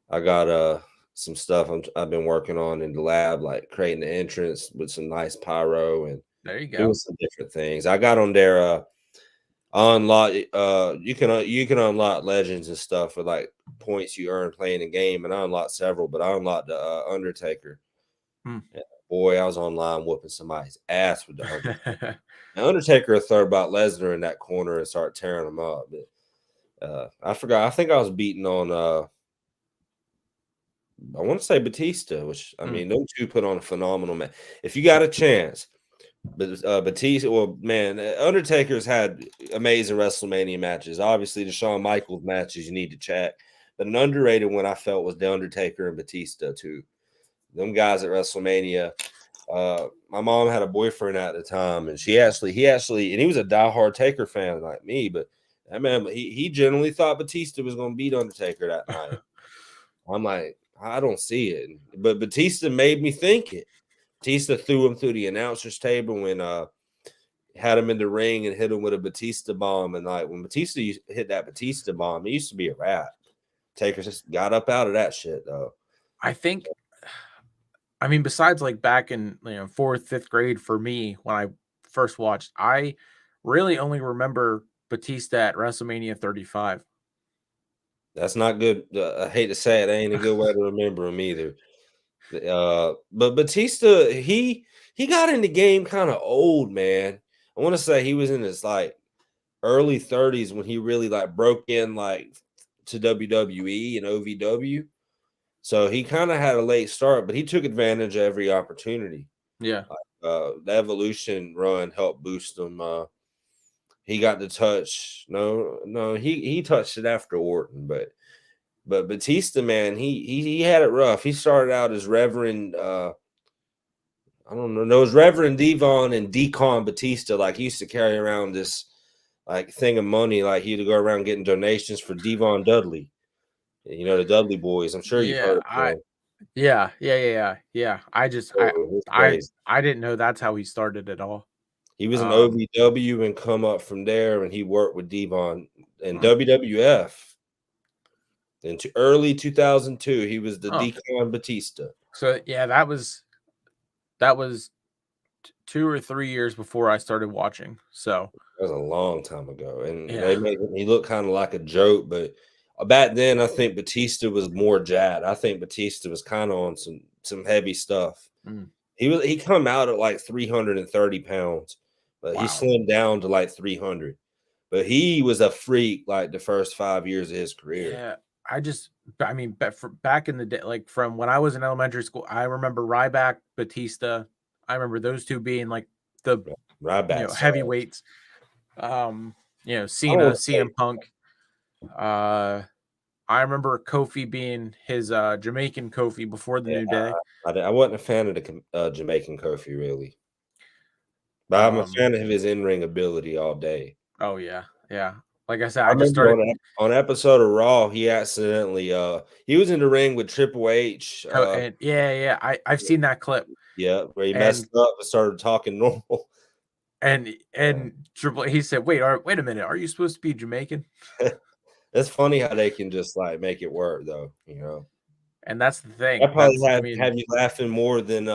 I got some stuff I've been working on in the lab, like creating the entrance with some nice pyro and there you doing go. some different things. I got on there unlock you can unlock legends and stuff with like points you earn playing the game, and I unlocked several, but I unlocked the Undertaker. Hmm. Yeah, boy, I was online whooping somebody's ass with the Undertaker. The Undertaker will throw about Lesnar in that corner and start tearing him up. But I forgot. I think I was beating on I want to say Batista, which I mean, those two put on a phenomenal match. If you got a chance, but Batista, well, man, Undertaker's had amazing WrestleMania matches. Obviously, the Shawn Michaels matches you need to check, but an underrated one I felt was the Undertaker and Batista too. Them guys at WrestleMania. My mom had a boyfriend at the time, and he actually, and he was a diehard Taker fan like me, but that man, he generally thought Batista was going to beat Undertaker that night. I'm like, I don't see it, but Batista made me think it. Batista threw him through the announcers table when had him in the ring and hit him with a Batista bomb. And like when Batista hit that Batista bomb, it used to be a wrap. Taker just got up out of that shit though. I think. I mean, besides like back in fourth, fifth grade for me when I first watched, I really only remember Batista at WrestleMania 35. That's not good. I hate to say it, ain't a good way to remember him either. But Batista, he got in the game kind of old, man. I want to say he was in his like early 30s when he really like broke in like to WWE and OVW. So he kind of had a late start, but he took advantage of every opportunity. Yeah. The Evolution run helped boost him. He got the touch. No, he touched it after Orton, but Batista, man, he had it rough. He started out as Reverend I don't know. No, it was Reverend Devon and Decon Batista. Like he used to carry around this like thing of money. Like he'd go around getting donations for Devon Dudley. You know the Dudley boys. I'm sure you've Yeah. heard of them. Yeah. I just Oh, it's I crazy. I didn't know that's how he started at all. He was an Um OVW and come up from there, and he worked with Devon and hmm. WWF. Into early 2002, he was the Oh, Decon Batista. so yeah, that was 2 or 3 years before I started watching. So That was a long time ago, and yeah. they made he look kind of like a joke. But back then, I think Batista was more jacked. I think Batista was kind of on some heavy stuff. Mm, He come out at like 330 pounds, but he wow. slimmed down to like 300. But he was a freak like the first 5 years of his career. Yeah, I mean, back in the day, like from when I was in elementary school, I remember Ryback, Batista. I remember those two being like the Ryback sauce. heavyweights. Um, I don't Cena, want to say CM Punk. Uh, I remember Kofi being his Jamaican Kofi before the yeah, New Day. I wasn't a fan of the Jamaican Kofi really, but I'm a Um, fan of his in ring ability all day. oh yeah. Like I said, I I just remember started. on episode of Raw, he accidentally he was in the ring with Triple H. And yeah. I've seen that clip, Yeah, where he and messed up and started talking normal. and Triple. He said, wait a minute, are you supposed to be Jamaican?" It's funny how they can just like make it work though, you know. And that's the thing. That probably I mean, have you laughing more than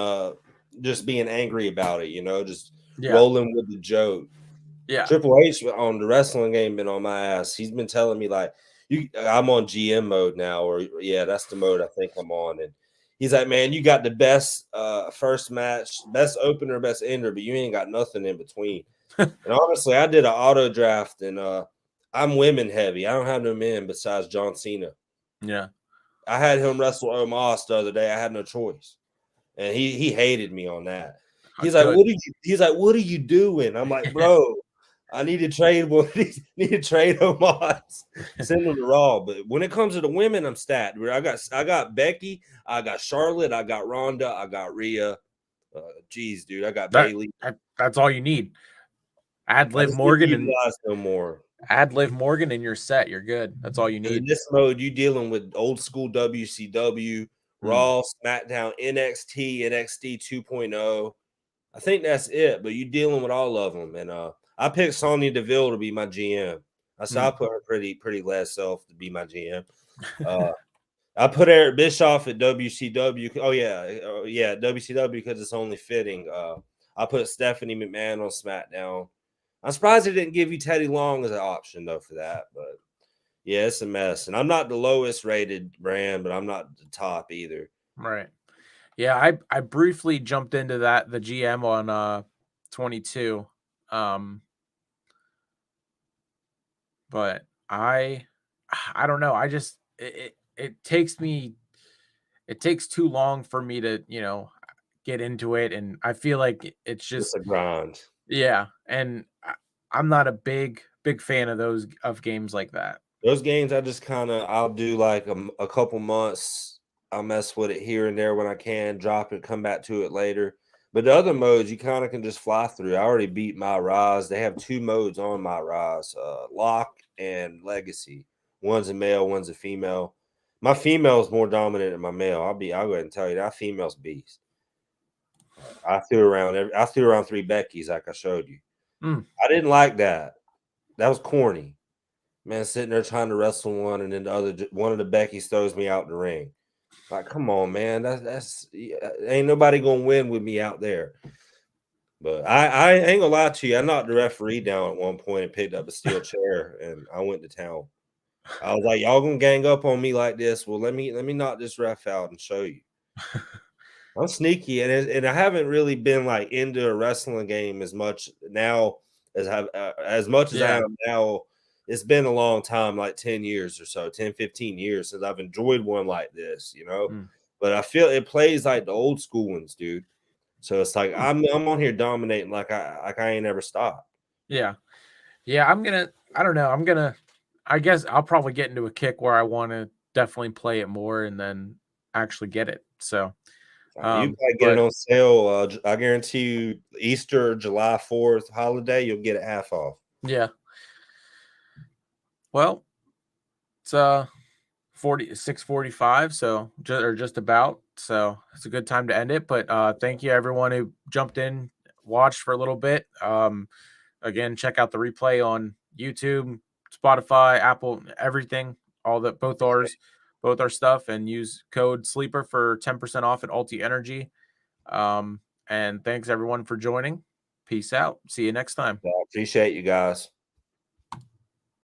just being angry about it, you know, just yeah. rolling with the joke. Yeah. Triple H on the wrestling game been on my ass. He's been telling me like I'm on GM mode now, or yeah, that's the mode I think I'm on. And he's like, man, you got the best first match, best opener, best ender, but you ain't got nothing in between. And honestly, I did an auto draft and I'm women heavy. I don't have no men besides John Cena. Yeah. I had him wrestle Omos the other day. I had no choice, and he hated me on that. He's like, Good. what are you doing? I'm like, bro, I need to trade one. Need to trade Omos. Send them to Raw. But when it comes to the women, I'm stacked. I got Becky, I got Charlotte, I got Ronda, I got Rhea. Geez, dude, I got Bailey. That's all you need. Add I Liv just need to Morgan and utilize no more. add Liv Morgan and you're set. You're good. That's all you And in need. this mode, you dealing with old school WCW, Raw, SmackDown, NXT, NXT 2.0. I think that's it, but you dealing with all of them. And I picked Sonya Deville to be my GM. I said I'll put her pretty last self to be my GM. I put Eric Bischoff at WCW. Oh yeah, WCW because it's only fitting. I put Stephanie McMahon on SmackDown. I'm surprised they didn't give you Teddy Long as an option though for that, but yeah, it's a mess. And I'm not the lowest rated brand, but I'm not the top either. Right. Yeah, I briefly jumped into the GM on 22. But I don't know. I just it takes too long for me to, get into it, and I feel like it's It's just a grind. yeah, and I'm not a big fan of those games like that. Those games, I'll do like a couple months. I'll mess with it here and there when I can, drop it, come back to it later. But the other modes, you kind of can just fly through. I already beat my Rise. They have 2 modes on my Rise, Lock and Legacy. One's a male, one's a female. My female is more dominant than my male. I'll go ahead and tell you that female's beast. I threw around 3 Beckys like I showed you. I didn't like that. That was corny. Man, sitting there trying to wrestle one, and then one of the Beckys throws me out the ring. Like, come on, man, that's ain't nobody gonna win with me out there. But I ain't gonna lie to you. I knocked the referee down at one point and picked up a steel chair, and I went to town. I was like, y'all gonna gang up on me like this? Well, let me knock this ref out and show you. I'm sneaky, and I haven't really been like into a wrestling game as much now as as much as I am now. It's been a long time, like 10 years or so, 10, 15 years since I've enjoyed one like this, But I feel it plays like the old school ones, dude. So it's like I'm on here dominating like I ain't ever stopped. Yeah. Yeah, I don't know. I guess I'll probably get into a kick where I want to definitely play it more and then actually get it. So You probably get it on sale. I guarantee you Easter, July 4th holiday, you'll get it half off. Yeah. Well, it's 6:45, so just about. So it's a good time to end it. But thank you everyone who jumped in, watched for a little bit. Again, check out the replay on YouTube, Spotify, Apple, everything. All that both our stuff, and use code Sleeper for 10% off at Alti Energy. And thanks everyone for joining. Peace out. See you next time. I appreciate you guys.